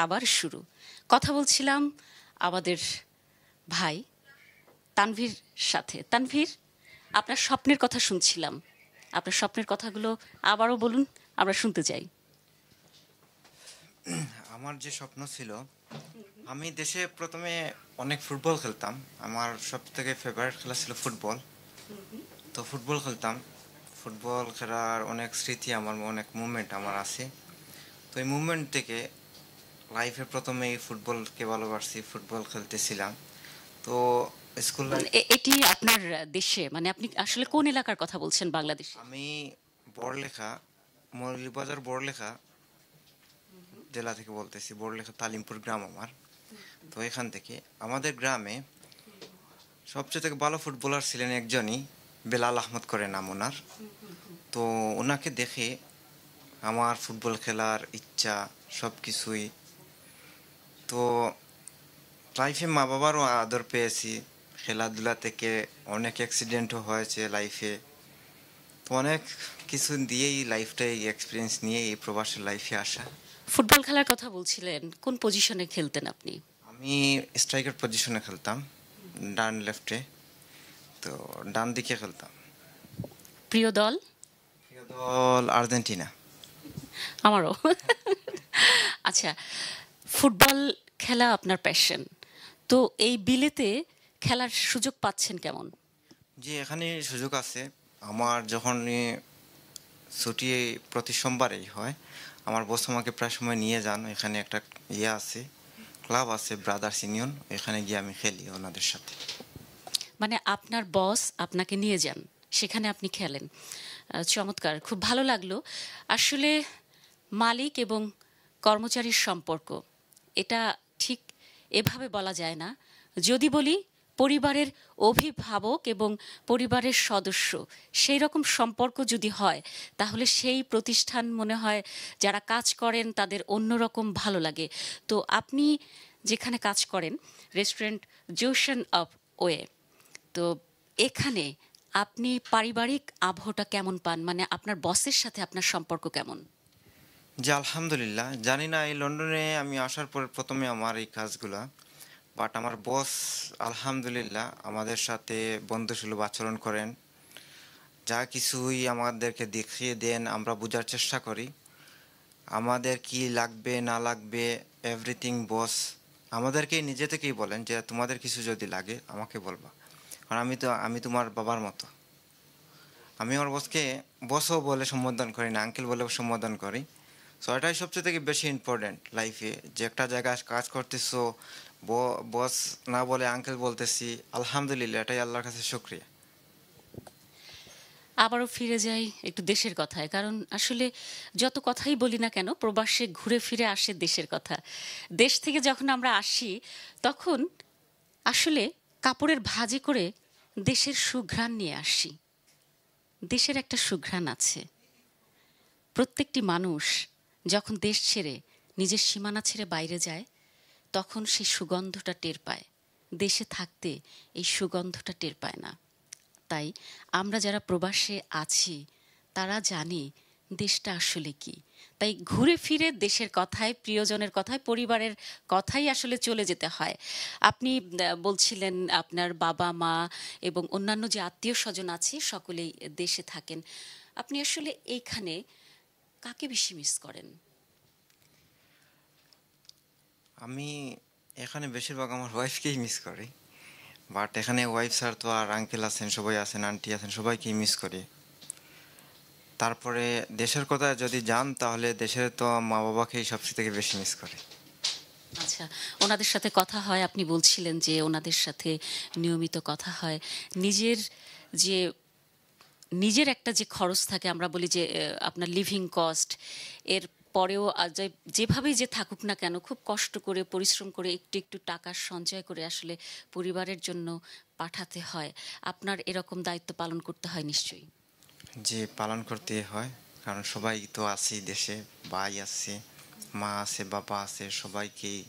আবার শুরু। কথা বলছিলাম আমাদের ভাই তানভীর সাথে। তানভীর, আপনার স্বপ্নের কথা শুনছিলাম, আপনার স্বপ্নের কথাগুলো আবারও বলুন, আমরা শুনতে চাই। আমার যে স্বপ্ন ছিল, আমি দেশে প্রথমে অনেক ফুটবল খেলতাম, আমার সব থেকে ফেভারিট খেলা ছিল ফুটবল। তো ফুটবল খেলতাম, ফুটবল খেলার অনেক স্মৃতি আমার, অনেক মুভমেন্ট আমার আছে। তো এই মুভমেন্ট থেকে লাইফে প্রথমেই ফুটবলকে ভালোবাসছি, ফুটবল খেলতেছিলাম। তো স্কুল লাইফ, এটি আপনার দেশে, মানে আপনি আসলে কোন এলাকার কথা বলছেন বাংলাদেশে? আমি বড়লেখা, মৌলভীবাজার বড়লেখা জেলা থেকে বলতেছি। বড়লেখা তালিমপুর গ্রাম আমার। তো এখান থেকে আমাদের গ্রামে সবচেয়ে থেকে ভালো ফুটবলার ছিলেন একজনই, বেলাল আহমদ করে নাম ওনার। তো ওনাকে দেখে আমার ফুটবল খেলার ইচ্ছা সব কিছুই। তো লাইফে মা বাবারও আদর পেয়েছি, খেলাধুলা থেকে অনেক অ্যাক্সিডেন্টও হয়েছে লাইফে। তো অনেক কিছু দিয়েই লাইফটাই এক্সপিরিয়েন্স নিয়ে এই প্রবাসের লাইফে আসা। ফুটবল খেলার কথা বলছিলেন, কোন পজিশনে খেলতেন আপনি? আমি স্ট্রাইকার পজিশনে খেলতাম, ডান লেফটে। তো ডান দিকে খেলতাম। প্রিয় দল? প্রিয় দল আর্জেন্টিনা। আমারও। আচ্ছা, ফুটবল খেলা আপনার প্যাশন, তো এই বিলেতে খেলার সুযোগ পাচ্ছেন কেমন? জি, এখানে সুযোগ আছে। আমার যখন ছুটি প্রতি সোমবারেই হয়, আমার বস আমাকে প্রায় সময় নিয়ে যান। এখানে একটা আছে, ক্লাব আছে ব্রাদার্স ইউনিয়ন, এখানে গিয়ে আমি খেলি ওনাদের সাথে। মানে আপনার বস আপনাকে নিয়ে যান, সেখানে আপনি খেলেন। চমৎকার, খুব ভালো লাগলো। আসলে মালিক এবং কর্মচারীর সম্পর্ক, এটা ঠিক এভাবে বলা যায় না। যদি বলি পরিবারের অভিভাবক এবং পরিবারের সদস্য, সেই রকম সম্পর্ক যদি হয়, তাহলে সেই প্রতিষ্ঠান মনে হয় যারা কাজ করেন তাদের অন্যরকম ভালো লাগে। তো আপনি যেখানে কাজ করেন, রেস্টুরেন্ট জোশন অফ ওয়ে, তো এখানে আপনি পারিবারিক আবহটা কেমন পান? মানে আপনার বসের সাথে আপনার সম্পর্ক কেমন? জি, আলহামদুলিল্লাহ। জানি না এই লন্ডনে আমি আসার পর প্রথমে আমার এই কাজগুলা, বাট আমার বস আলহামদুলিল্লাহ আমাদের সাথে বন্ধুসুলভ আচরণ করেন। যা কিছুই আমাদেরকে দেখিয়ে দেন, আমরা বোঝার চেষ্টা করি আমাদের কি লাগবে না লাগবে। এভরিথিং বস আমাদেরকে নিজে থেকেই বলেন যে তোমাদের কিছু যদি লাগে আমাকে বলবা, কারণ আমি তোমার বাবার মতো। আমি আমার বসকে বসও বলে সম্বোধন করি না, আঙ্কেল বলে সম্বোধন করি। সো এটাই সবচেয়ে থেকে বেশি ইম্পর্টেন্ট লাইফে, যে একটা জায়গায় কাজ করতেছো, বস না বলে আঙ্কেল বলতেছি, আলহামদুলিল্লাহ, এটাই আল্লাহর কাছে শুকরিয়া। আবারও ফিরে যাই একটু দেশের কথায়, কারণ আসলে যত কথাই বলি না কেন, প্রবাসে ঘুরে ফিরে আসে দেশের কথা। দেশ থেকে যখন আমরা আসি, তখন আসলে কাপড়ের ভাঁজে করে দেশের সুঘ্রাণ নিয়ে আসি। দেশের একটা সুঘ্রাণ আছে। প্রত্যেকটি মানুষ যখন দেশ ছেড়ে, নিজের সীমানা ছেড়ে বাইরে যায়, তখন সেই সুগন্ধটা টের পায়। দেশে থাকতে এই সুগন্ধটা টের পায় না। তাই আমরা যারা প্রবাসে আছি, তারা জানি দেশটা আসলে কি। তাই ঘুরে ফিরে দেশের কথায়, প্রিয়জনের কথায়, পরিবারের কথাই আসলে চলে যেতে হয়। আপনি বলছিলেন আপনার বাবা মা এবং অন্যান্য যে আত্মীয় স্বজন আছে সকলেই দেশে থাকেন। আপনি আসলে এইখানে কাকে বেশি মিস করেন? আমি এখানে বেশিরভাগ আমার ওয়াইফকেই মিস করি, বাট এখানে ওয়াইফ স্যার তো আর আঙ্কেল আছেন, সবাই আছেন, আন্টি আছেন, সবাইকেই মিস করি। তারপরে দেশের কথা যদি যান, তাহলে দেশের তো মা বাবাকেই সবচেয়ে থেকে বেশি মিস করে। আচ্ছা, ওনাদের সাথে কথা হয়, আপনি বলছিলেন যে ওনাদের সাথে নিয়মিত কথা হয়। নিজের যে নিজের একটা যে খরচ থাকে, আমরা বলি যে আপনার লিভিং কস্ট, এর পরেও যেভাবেই যে থাকুক না কেন, খুব কষ্ট করে পরিশ্রম করে একটু একটু টাকা সঞ্চয় করে আসলে পরিবারের জন্য পাঠাতে হয়। আপনার এরকম দায়িত্ব পালন করতে হয় নিশ্চয়ই। যে পালন করতে হয়, কারণ সবাই তো আছি দেশে, ভাই আছে, মা আছে, বাবা আছে, সবাইকেই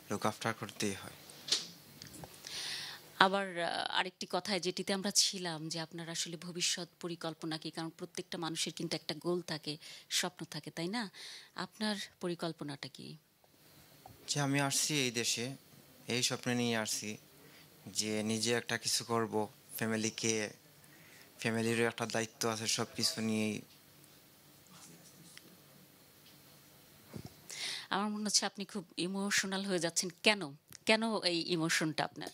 লুক আফটার করতেই হয়। আবার আরেকটি কথায় যেটিতে আমরা ছিলাম, যে আপনার আসলে ভবিষ্যৎ পরিকল্পনা কি? কারণ প্রত্যেকটা মানুষের কিন্তু একটা গোল থাকে, স্বপ্ন থাকে, তাই না? আপনার পরিকল্পনাটা কি? যে আমি আসছি এই দেশে এই স্বপ্ন নিয়ে আসছি, যে নিজে একটা কিছু করব, ফ্যামিলিরও একটা দায়িত্ব আছে, সব কিছু নিয়েই। আমার মনে হচ্ছে আপনি খুব ইমোশনাল হয়ে যাচ্ছেন। কেন কেন এই ইমোশনটা আপনার?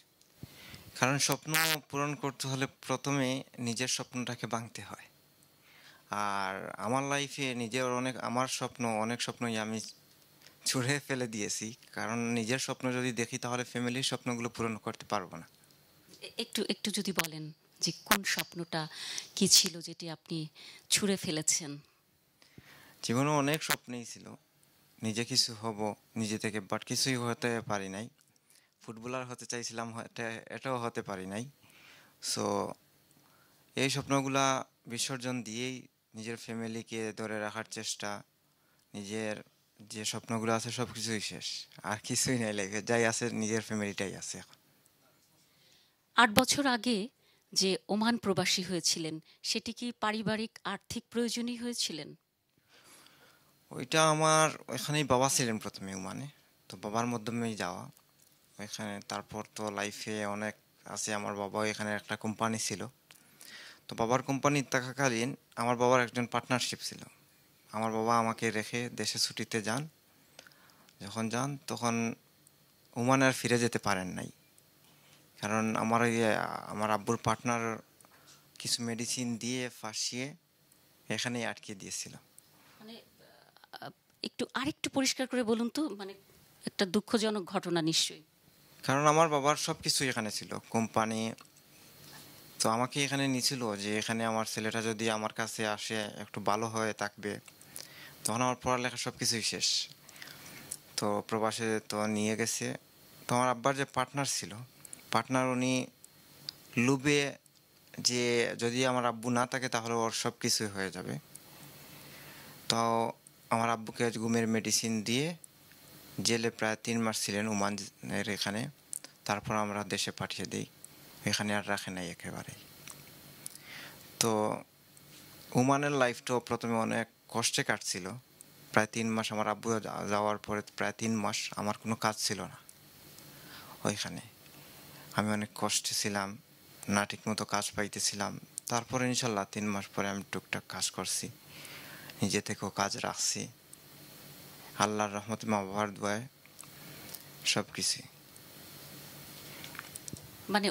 কারণ স্বপ্ন পূরণ করতে হলে প্রথমে নিজের স্বপ্নটাকে ভাঙতে হয়। আর আমার লাইফে নিজের আমার অনেক স্বপ্নই আমি ছুঁড়ে ফেলে দিয়েছি, কারণ নিজের স্বপ্ন যদি দেখি তাহলে ফ্যামিলির স্বপ্নগুলো পূরণ করতে পারবো না। একটু একটু যদি বলেন যে কোন স্বপ্নটা কি ছিল যেটি আপনি ছুঁড়ে ফেলেছেন? জীবনে অনেক স্বপ্নই ছিল, নিজে কিছু হব নিজে থেকে, বাট কিছুই হতে পারি নাই। ফুটবলার হতে চাইছিলাম, এটাও হতে পারি নাই। সো এই স্বপ্নগুলা বিসর্জন দিয়েই নিজের ফ্যামিলিকে ধরে রাখার চেষ্টা, নিজের যে স্বপ্নগুলো আছে সব কিছুই শেষ, আর কিছুই নাই লাইফে, যাই আছে নিজের ফ্যামিলিটাই আছে এখন। ৮ বছর আগে যে ওমান প্রবাসী হয়েছিলেন, সেটি কি পারিবারিক আর্থিক প্রয়োজনই হয়েছিলেন? ওইটা আমার ওইখানেই বাবা ছিলেন প্রথমে ওমানে, তো বাবার মাধ্যমেই যাওয়া ওইখানে। তারপর তো লাইফে অনেক আছে, আমার বাবা এখানে একটা কোম্পানি ছিল, তো বাবার কোম্পানি থাকাকালীন আমার বাবার একজন পার্টনারশিপ ছিল। আমার বাবা আমাকে রেখে দেশে ছুটিতে যান, যখন যান তখন ওমানে আর ফিরে যেতে পারেন নাই, কারণ আমার আব্বুর পার্টনার কিছু মেডিসিন দিয়ে ফাঁসিয়ে এখানেই আটকে দিয়েছিল। মানে একটু আরেকটু পরিষ্কার করে বলুন তো, মানে একটা দুঃখজনক ঘটনা নিশ্চয়ই। কারণ আমার বাবার সব কিছু এখানে ছিল, কোম্পানি, তো আমাকে এখানে নিয়েছিল যে এখানে আমার ছেলেটা যদি আমার কাছে আসে একটু ভালো হয়ে থাকবে। তখন আমার পড়ালেখা সব কিছুই শেষ, তো প্রবাসে তো নিয়ে গেছে। তো আমার আব্বার যে পার্টনার ছিল, উনি লুবে যে যদি আমার আব্বু না থাকে তাহলে ওর সব কিছুই হয়ে যাবে, তো আমার আব্বুকে ঘুমের মেডিসিন দিয়ে জেলে প্রায় 3 মাস ছিলেন ওমানের এখানে। তারপর আমরা দেশে পাঠিয়ে দিই, এখানে আর রাখে নাই একেবারেই। তো ওমানের লাইফটাও প্রথমে অনেক কষ্টে কাটছিল। প্রায় 3 মাস আমার আব্বু যাওয়ার পরে প্রায় 3 মাস আমার কোনো কাজ ছিল না ওইখানে। আমি অনেক কষ্টে ছিলাম, না ঠিক মতো কাজ পাইতেছিলাম। তারপরে ইনশাল্লাহ 3 মাস পরে আমি টুকটাক কাজ করছি, নিজে থেকেও কাজ রাখছি, আল্লাহর রহমতে মা বাবার দোয়ায় সব কিছুই। মানে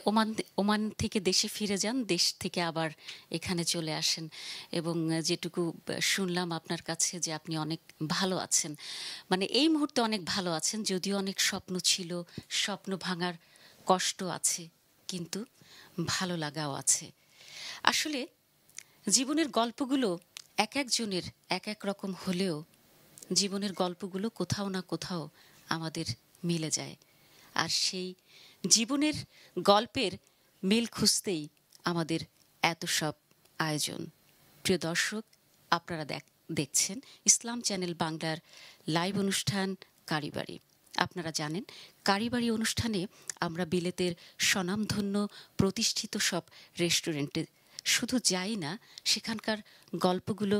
ওমান থেকে দেশে ফিরে যান, দেশ থেকে আবার এখানে চলে আসেন, এবং যেটুকু শুনলাম আপনার কাছে যে আপনি অনেক ভালো আছেন, মানে এই মুহূর্তে অনেক ভালো আছেন, যদিও অনেক স্বপ্ন ছিল, স্বপ্ন ভাঙার কষ্ট আছে, কিন্তু ভালো লাগাও আছে। আসলে জীবনের গল্পগুলো এক একজনের এক এক রকম হলেও জীবনের গল্পগুলো কোথাও না কোথাও আমাদের মিলে যায়, আর সেই জীবনের গল্পের মিল খুঁজতেই আমাদের এত সব আয়োজন। প্রিয় দর্শক, আপনারা দেখছেন ইসলাম চ্যানেল বাংলার লাইভ অনুষ্ঠান কারিবারি। আপনারা জানেন, কারিবারি অনুষ্ঠানে আমরা বিলেতের স্বনামধন্য প্রতিষ্ঠিত সব রেস্টুরেন্টে শুধু যাই না, সেখানকার গল্পগুলো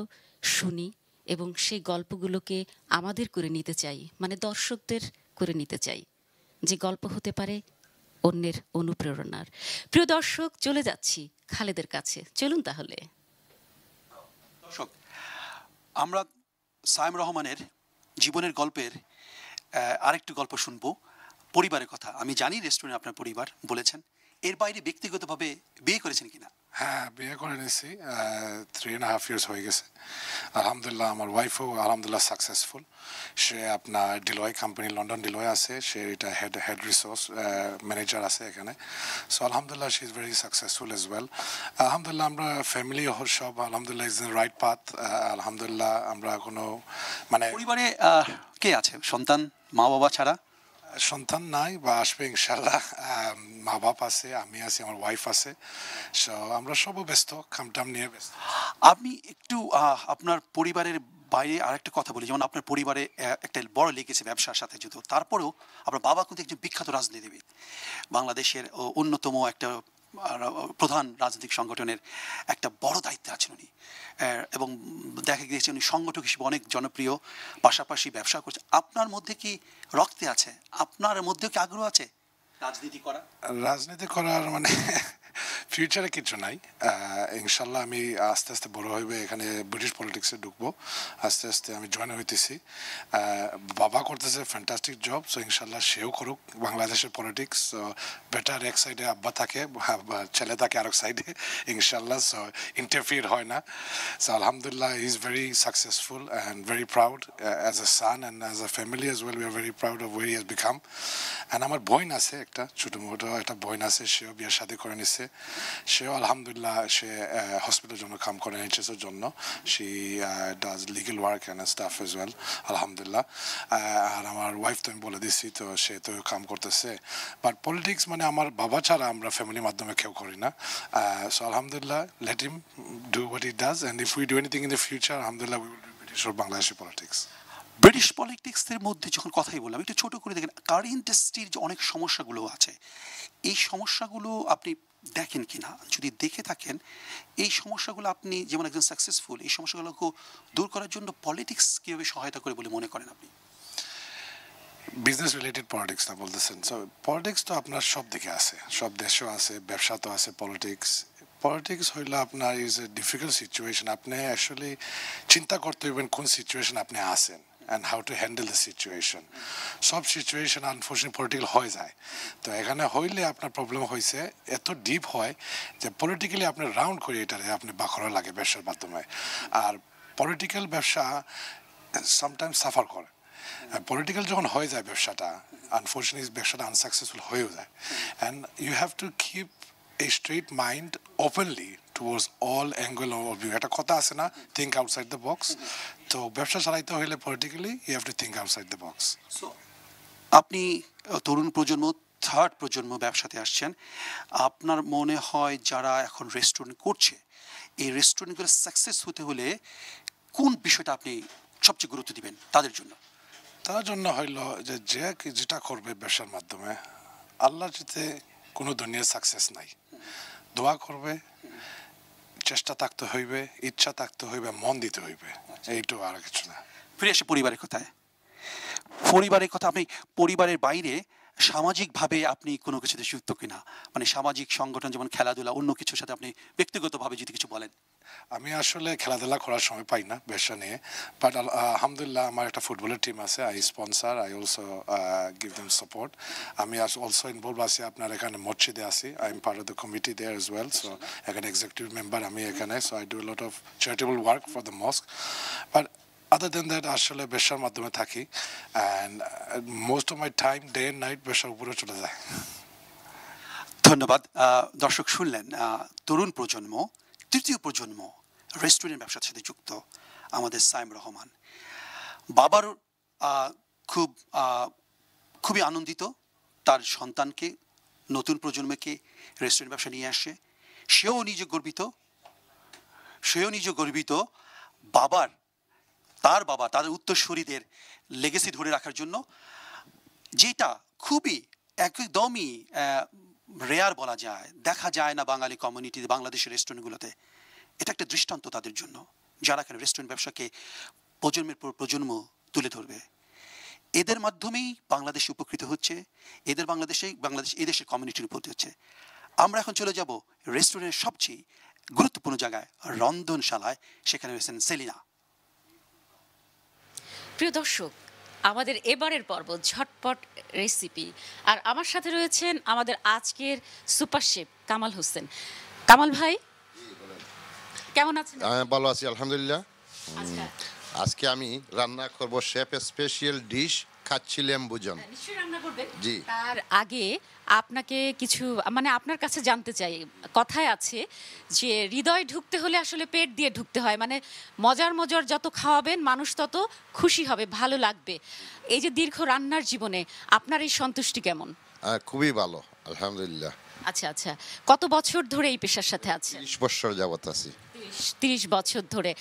শুনি এবং সেই গল্পগুলোকে আমাদের করে নিতে চাই, মানে দর্শকদের করে নিতে চাই, যে গল্প হতে পারে অন্যের অনুপ্রেরণার। প্রিয় দর্শক, চলে যাচ্ছি খালেদের কাছে, চলুন তাহলে। দর্শক, আমরা সায়েম রহমানের জীবনের গল্পের আরেকটু গল্প শুনবো, পরিবারের কথা। আমি জানি রেস্টুরেন্টে আপনার পরিবার বলেছেন, এর বাইরে ব্যক্তিগতভাবে বিয়ে করেছেন কিনা? হ্যাঁ, বিয়ে করে নিয়েছি, 3.5 years হয়ে গেছে। আলহামদুলিল্লাহ, আমার ওয়াইফও আলহামদুলিল্লাহ সাকসেসফুল। সে আপনার ডিলয় কোম্পানি, লন্ডন ডিলয় আছে, সে এটা হেড রিসোর্স ম্যানেজার আছে এখানে। সো আলহামদুলিল্লাহ she is very successful as well. আলহামদুলিল্লাহ আমরা ফ্যামিলি সব আলহামদুলিল্লাহ ইজ দ্য রাইট পাথ। আলহামদুলিল্লাহ আমরা কোনো মানে পরিবারে কে আছে, সন্তান, মা বাবা ছাড়া? সন্তান নাই বা আসবে ইনশাল্লাহ। মা বাপ আছে, আমি আছি, আমার ওয়াইফ আছে। সো আমরা সবও ব্যস্ত, কামটাম নিয়ে ব্যস্ত। আপনি একটু আপনার পরিবারের বাইরে আরেকটা কথা বলি, যেমন আপনার পরিবারে একটা বড় লেগেছে ব্যবসার সাথে যুক্ত, তারপরেও আপনার বাবা কিন্তু একজন বিখ্যাত রাজনীতিবিদ, বাংলাদেশের অন্যতম একটা প্রধান রাজনৈতিক সংগঠনের একটা বড় দায়িত্বে আছেন উনি, এবং দেখা গিয়েছে উনি সংগঠক হিসেবে অনেক জনপ্রিয়, পাশাপাশি ব্যবসা করছে। আপনার মধ্যে কি রক্তে আছে, আপনার মধ্যেও কি আগ্রহ আছে রাজনীতি করা? রাজনীতি করার মানে ফিউচারে কিছু নাই, ইনশাল্লাহ আমি আস্তে আস্তে বড় হইবে এখানে ব্রিটিশ পলিটিক্সে ঢুকবো, আস্তে আস্তে আমি জয়েন হইতেছি। বাবা করতেছে ফ্যান্টাস্টিক জব, সো ইনশাল্লাহ সেও করুক বাংলাদেশের পলিটিক্স। সো বেটার এক সাইডে আব্বা থাকে, ছেলে থাকে আরেক সাইডে, ইনশাল্লাহ সো ইন্টারফিয়ার হয় না। সো আলহামদুলিল্লাহ he is very successful and very proud as a son and as a family as well. We are very proud of way he has become. And আমার বোন আছে একটা ছোটো মোটো একটা বোন আছে, সেও বিয়ের শাদী করে নিছে। সেও আলহামদুলিল্লাহ সে হসপিটালের জন্য কাম করে, NHS-এর জন্য। She does legal work and staff as well, আলহামদুলিল্লাহ। আর আমার ওয়াইফ তো আমি বলে দিচ্ছি, তো সে তো কাম করতেছে। বাট পলিটিক্স মানে আমার বাবা ছাড়া আমরা ফ্যামিলির মাধ্যমে কেউ করি না। সো আলহামদুলিল্লাহ let him do what he does, and if we do anything in the future আলহামদুলিল্লাহ we will be British or Bangladeshi politics. British পলিটিক্সের মধ্যে যখন কথাই বললাম, একটু ছোট করে দেখেন কার ইন্ডাস্ট্রির যে অনেক সমস্যাগুলো আছে, এই সমস্যাগুলো আপনি দেখেন কিনা? যদি দেখে থাকেন এই সমস্যাগুলো আপনি যেমন একজন সাকসেসফুল, এই সমস্যাগুলোকে দূর করার জন্য পলিটিক্স কীভাবে সহায়তা করে বলে মনে করেন আপনি? বিজনেস রিলেটেড পলিটিক্স না বলতেছেন? সো পলিটিক্স তো আপনার সব দিকে আছে, সব দেশেও আছে, ব্যবসা তো আছে। পলিটিক্স হইলে আপনার ইজ এ ডিফিকাল্ট সিচুয়েশন। আপনি অ্যাকচুয়ালি চিন্তা করতে হইবেন কোন সিচুয়েশন আপনি আছেন and how to handle the situation. সব সিচুয়েশন আনফর্চুনেট পলিটিক্যাল হয়ে যায়। তো এখানে হইলে আপনার প্রবলেম হয়েছে এত ডিপ হয় যে পলিটিক্যালি আপনি রাউন্ড করে এটারে আপনি বাখরা লাগে ব্যবসার মাধ্যমে। আর পলিটিক্যাল ব্যবসা সামটাইমস সাফার করে। পলিটিক্যাল যখন হয়ে যায় ব্যবসাটা, আনফর্চুনেটলি ব্যবসাটা আনসাকসেসফুল হয়েও যায়। And you have to keep a straight mind openly towards all angle of view. একটা কথা আছে না, think outside the box. তো ব্যবসা চালাইতে হইলে politically you have to think outside the box. So আপনি তরুণ প্রজন্ম, থার্ড প্রজন্ম ব্যবসাতে আসছেন। আপনার মনে হয় যারা এখন রেস্টুরেন্ট করছে, এই রেস্টুরেন্টগুলো সাকসেস হতে হলে কোন বিষয়টা আপনি সবচেয়ে গুরুত্ব দিবেন তাদের জন্য? তার জন্য হইল যে যেটা করবে ব্যবসার মাধ্যমে, আল্লাহর যেতে কোনো দুনিয়ার সাকসেস নাই। দোয়া করবে, চেষ্টা থাকতে হইবে, ইচ্ছা থাকতে হইবে, মন দিতে হইবে, এইটু আর কিছু না। ফিরে আসে পরিবারের কথায়। পরিবারের কথা, আপনি পরিবারের বাইরে সামাজিকভাবে আপনি কোনো কিছুতে যুক্ত কিনা? মানে সামাজিক সংগঠন যেমন খেলাধুলা, অন্য কিছুর সাথে আপনি ব্যক্তিগতভাবে যদি কিছু বলেন। আমি আসলে খেলাধুলা করার সময় পাই না ব্যবসা নিয়ে, বাট আলহামদুলিল্লাহ আমার একটা ফুটবলের টিম আছে, I sponsor, I also give them support. আমি অলসো ইনভলভ আছি আপনার এখানে মসজিদে আছি, I am part of the committee there as well. So এখানে এক্সিকিউটিভ মেম্বার আমি এখানে, so I do lot of charitable work for the mosque. But other than that আসলে ব্যবসার মাধ্যমে থাকি, and most of my time day and night ব্যবসার উপরে চলে যায়। ধন্যবাদ। দর্শক শুনলেন তরুণ প্রজন্ম, তৃতীয় প্রজন্ম রেস্টুরেন্ট ব্যবসার সাথে যুক্ত আমাদের সাইম রহমান। বাবার খুবই আনন্দিত তার সন্তানকে, নতুন প্রজন্মকে রেস্টুরেন্ট ব্যবসা নিয়ে আসে। সেও নিজে গর্বিত তাদের উত্তরসূরিদের লেগেসি ধরে রাখার জন্য, যেটা খুবই একদমই রেয়ার বলা যায়, দেখা যায় না বাঙালি কমিউনিটিতে, বাংলাদেশের রেস্টুরেন্টগুলোতে। এটা একটা দৃষ্টান্ত তাদের জন্য, যারা এখানে রেস্টুরেন্ট ব্যবসাকে প্রজন্মের পর প্রজন্ম তুলে ধরবে। এদের মাধ্যমেই বাংলাদেশ উপকৃত হচ্ছে, বাংলাদেশ এদেশের কমিউনিটির উপকৃত হচ্ছে। আমরা এখন চলে যাব রেস্টুরেন্টের সবচেয়ে গুরুত্বপূর্ণ জায়গায়, রন্ধনশালায়। সেখানে রয়েছেন সেলিনা। প্রিয় দর্শক, আমাদের এবারের পর্ব ঝটপট রেসিপি, আর আমার সাথে রয়েছেন আমাদের আজকের সুপার শেফ কামাল হোসেন। কামাল ভাই কেমন আছেন? ভালো আছি আলহামদুলিল্লাহ। আচ্ছা, আজকে আমি রান্না করব শেফ স্পেশাল ডিশ খাচ্ছি লেম্বুজন। নিশ্চয়ই রান্না করবেন। জি। তার আগে আপনাকে কিছু আপনার কাছে জানতে চাই। কথায় আছে যে হৃদয় ঢুকতে হলে আসলে পেট দিয়ে ঢুকতে হয়, মানে মজার যত খাওয়াবেন মানুষ তত খুশি হবে, ভালো লাগবে। এই যে দীর্ঘ রান্নার জীবনে আপনার এই সন্তুষ্টি কেমন? খুবই ভালো আলহামদুলিল্লাহ। আচ্ছা, কত বছর ধরে এই পেশার সাথে আছেন? 30 বছর যাবত আছি। 30 বছর ধরে।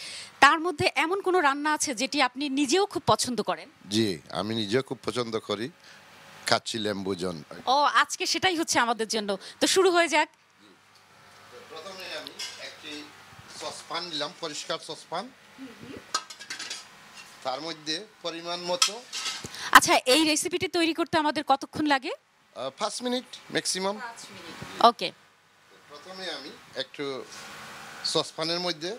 তার মধ্যে এমন কোনো রান্না আছে যেটি আপনি নিজেও খুব পছন্দ করেন? জি, আমি নিজেও খুব পছন্দ করি খাচ্ছি লেম্বুজন। ও, আজকে সেটাই হচ্ছে আমাদের জন্য। তো শুরু হয়ে যাক। প্রথমে আমি একটি সসপ্যান নিলাম, পরিষ্কার সসপ্যান। তার মধ্যে পরিমাণ মতো। আচ্ছা, এই রেসিপিটি তৈরি করতে আমাদের কতক্ষণ লাগে? 5 মিনিট ম্যাক্সিমাম। ওকে। প্রথমে আমি একটু সসপ্যানের মধ্যে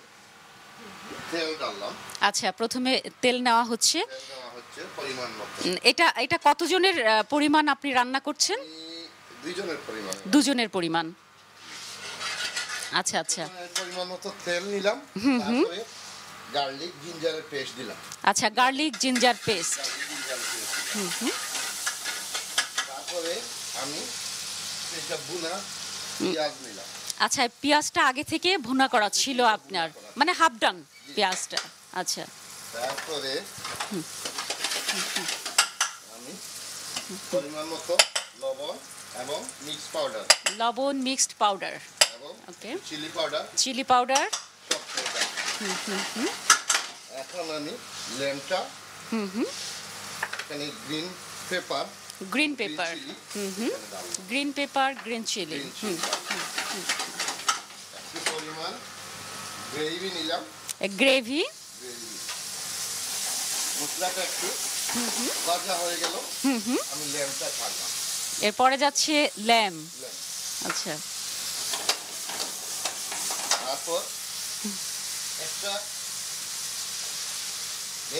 তেল ডাললাম। আচ্ছা, প্রথমে তেল নেওয়া হচ্ছে। তেল দেওয়া হচ্ছে পরিমাণ মতো। এটা এটা কতজনের পরিমাণ আপনি রান্না করছেন? দুইজনের পরিমাণ। দুজনের পরিমাণ। আচ্ছা আচ্ছা পরিমাণ মতো তেল নিলাম, তারপরে গার্লিক জিঞ্জারের পেস্ট দিলাম। আচ্ছা, গার্লিক জিঞ্জার পেস্ট। তারপরে আমি সেটা বুনা পেঁয়াজ নিলাম। আচ্ছা, পেঁয়াজটা আগে থেকে ভুনা করা ছিল আপনার, মানে হাফ ডান পেঁয়াজটা। আচ্ছা, তারপরে আমি পরিমাণ মতো লবণ এবং মিক্স পাউডার লবণ, মিক্সড পাউডার, এবং okay, chili powder chili powder. সব দিলাম। এখন আমি লেমটা, এখানে green pepper, green pepper, green pepper, green chili. একটু পরিমাণ গ্রেভি নিলাম। গ্রেভি। মশলাটা একটু ভাজা হয়ে গেল, আমি ল্যাম্পটা ছাড়লাম। এরপরে যাচ্ছে ল্যাম। আচ্ছা, তারপর একটা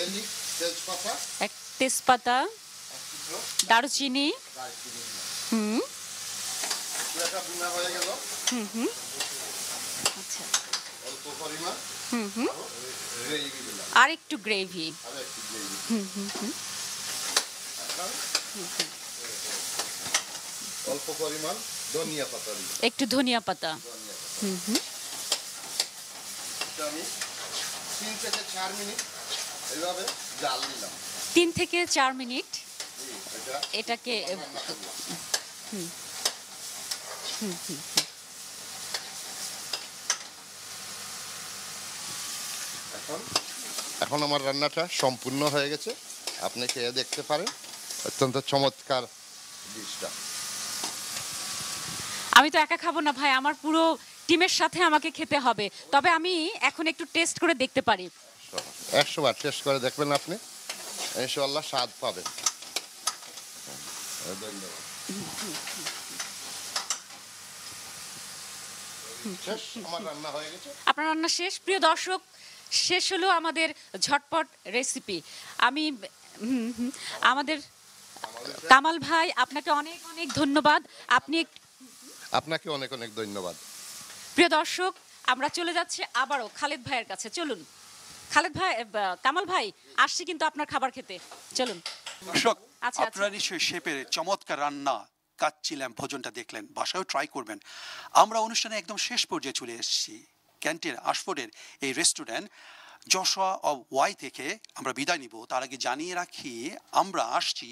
এলিক তেজপাতা, এক তেজপাতা, এক টুকরো দারুচিনি। দারচিনি দিলাম। হুম, মশলাটা ভুনা হয়ে গেল। আচ্ছা, অল্প পরিমাণ গ্রেভি দিলাম, আর একটু গ্রেভি। আর একটু গ্রেভি। এখন অল্প পরিমাণ ধনিয়া পাতা দিলাম। একটু ধনিয়া পাতা। ধনিয়া পাতা এটা আমি 3 থেকে 4 মিনিট এইভাবে জাল দিলাম। 3 থেকে 4 মিনিট এটা এটাকে রান্না করলাম। এখন আমার রান্নাটা সম্পূর্ণ হয়ে গেছে, আপনি খেয়ে দেখতে পারেন। অত্যন্ত চমৎকার ডিশটা। আমি তো একা খাবো না ভাই, আমার পুরো টিমের সাথে আমাকে খেতে হবে। তবে আমি এখন একটু টেস্ট করে দেখতে পারি। 100 বার টেস্ট করে দেখবেন, আপনি ইনশাআল্লাহ স্বাদ পাবেন। ধন্যবাদ। শেষ, আমার রান্না হয়ে গেছে। আপনার রান্না শেষ। প্রিয় দর্শক, শেষ হলো আমাদের ঝটপট রেসিপি। আমি আমাদের কামাল ভাই, আপনাকে অনেক অনেক ধন্যবাদ। আপনি আপনাকে অনেক অনেক ধন্যবাদ। প্রিয় দর্শক, আমরা চলে যাচ্ছি আবারও খালেদ ভাইয়ের কাছে। চলুন খালেদ ভাই, কামাল ভাই আসছি কিন্তু আপনার খাবার খেতে। চলুন। দর্শক, আচ্ছা, আপনারা নিশ্চয়ই শেফের চমৎকার রান্না কাচ্চি ল্যাম্প ভোজনটা দেখলেন, বাসায়ও ট্রাই করবেন। আমরা অনুষ্ঠানে একদম শেষ পর্যায়ে চলে এসেছি। ক্যান্টিন আশফোর্ডের এই রেস্টুরেন্ট যশোয়া অব ওয়াই থেকে আমরা বিদায় নিব। তার আগে জানিয়ে রাখি, আমরা আসছি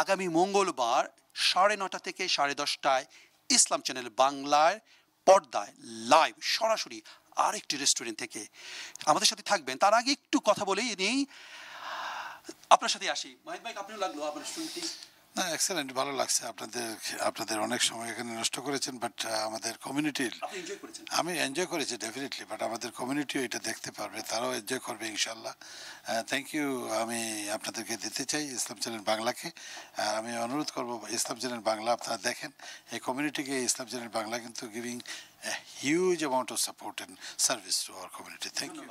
আগামী মঙ্গলবার 9:30 থেকে 10:30টায় ইসলাম চ্যানেল বাংলার পর্দায় লাইভ সরাসরি আরেকটি রেস্টুরেন্ট থেকে আমাদের সাথে থাকবেন। তার আগে একটু কথা বলেই নেই, আপনার সাথে আসি। মাহিদ ভাই, আপনার লাগলো আপনার শুনতে? না, এক্সেলেন্ট, ভালো লাগছে। আপনাদের অনেক সময় এখানে নষ্ট করেছেন, বাট আমাদের কমিউনিটির, আপনি এনজয় করেছেন? আমি এনজয় করেছি ডেফিনেটলি, বাট আমাদের কমিউনিটিও এটা দেখতে পারবে, তারাও এনজয় করবে ইনশাল্লাহ। থ্যাংক ইউ আমি আপনাদেরকে দিতে চাই ইসলাম চ্যানেল বাংলাকে। আর আমি অনুরোধ করবো ইসলাম চ্যানেল বাংলা আপনারা দেখেন, এই কমিউনিটিকে ইসলাম চ্যানেল বাংলা কিন্তু giving huge amount of support and service to our community. Thank you.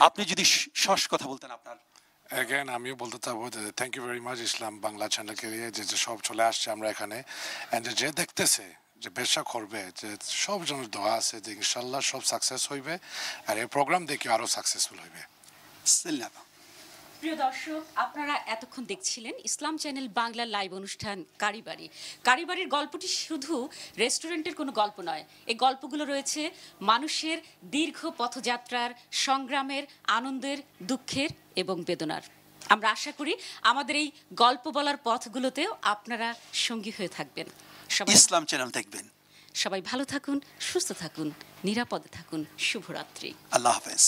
আপনি যদি সস কথা বলতেন আপনার। অ্যাগেন আমিও বলতে চাবো যে থ্যাংক ইউ ভেরি মাচ ইসলাম বাংলা চ্যানেলকে নিয়ে, যে সব চলে আসছে আমরা এখানে, অ্যান্ড যে দেখতেছে, যে ব্যবসা করবে, যে সব জনের দোয়া আছে যে ইনশাল্লাহ সব সাকসেস হইবে, আর এই প্রোগ্রাম দেখে আরও সাকসেসফুল হইবে। প্রিয় দর্শক, আপনারা এতক্ষণ দেখছিলেন ইসলাম চ্যানেল বাংলা লাইভ অনুষ্ঠান কারিবারি। কারিবারির গল্পটি শুধু রেস্টুরেন্টের কোনো গল্প নয়, এই গল্পগুলো রয়েছে মানুষের দীর্ঘ পথযাত্রার, সংগ্রামের, আনন্দের, দুঃখের এবং বেদনার। আমরা আশা করি আমাদের এই গল্প বলার পথগুলোতেও আপনারা সঙ্গী হয়ে থাকবেন। সবাই ইসলাম চ্যানেল দেখবেন। সবাই ভালো থাকুন, সুস্থ থাকুন, নিরাপদে থাকুন। শুভরাত্রি। আল্লাহ হাফেজ।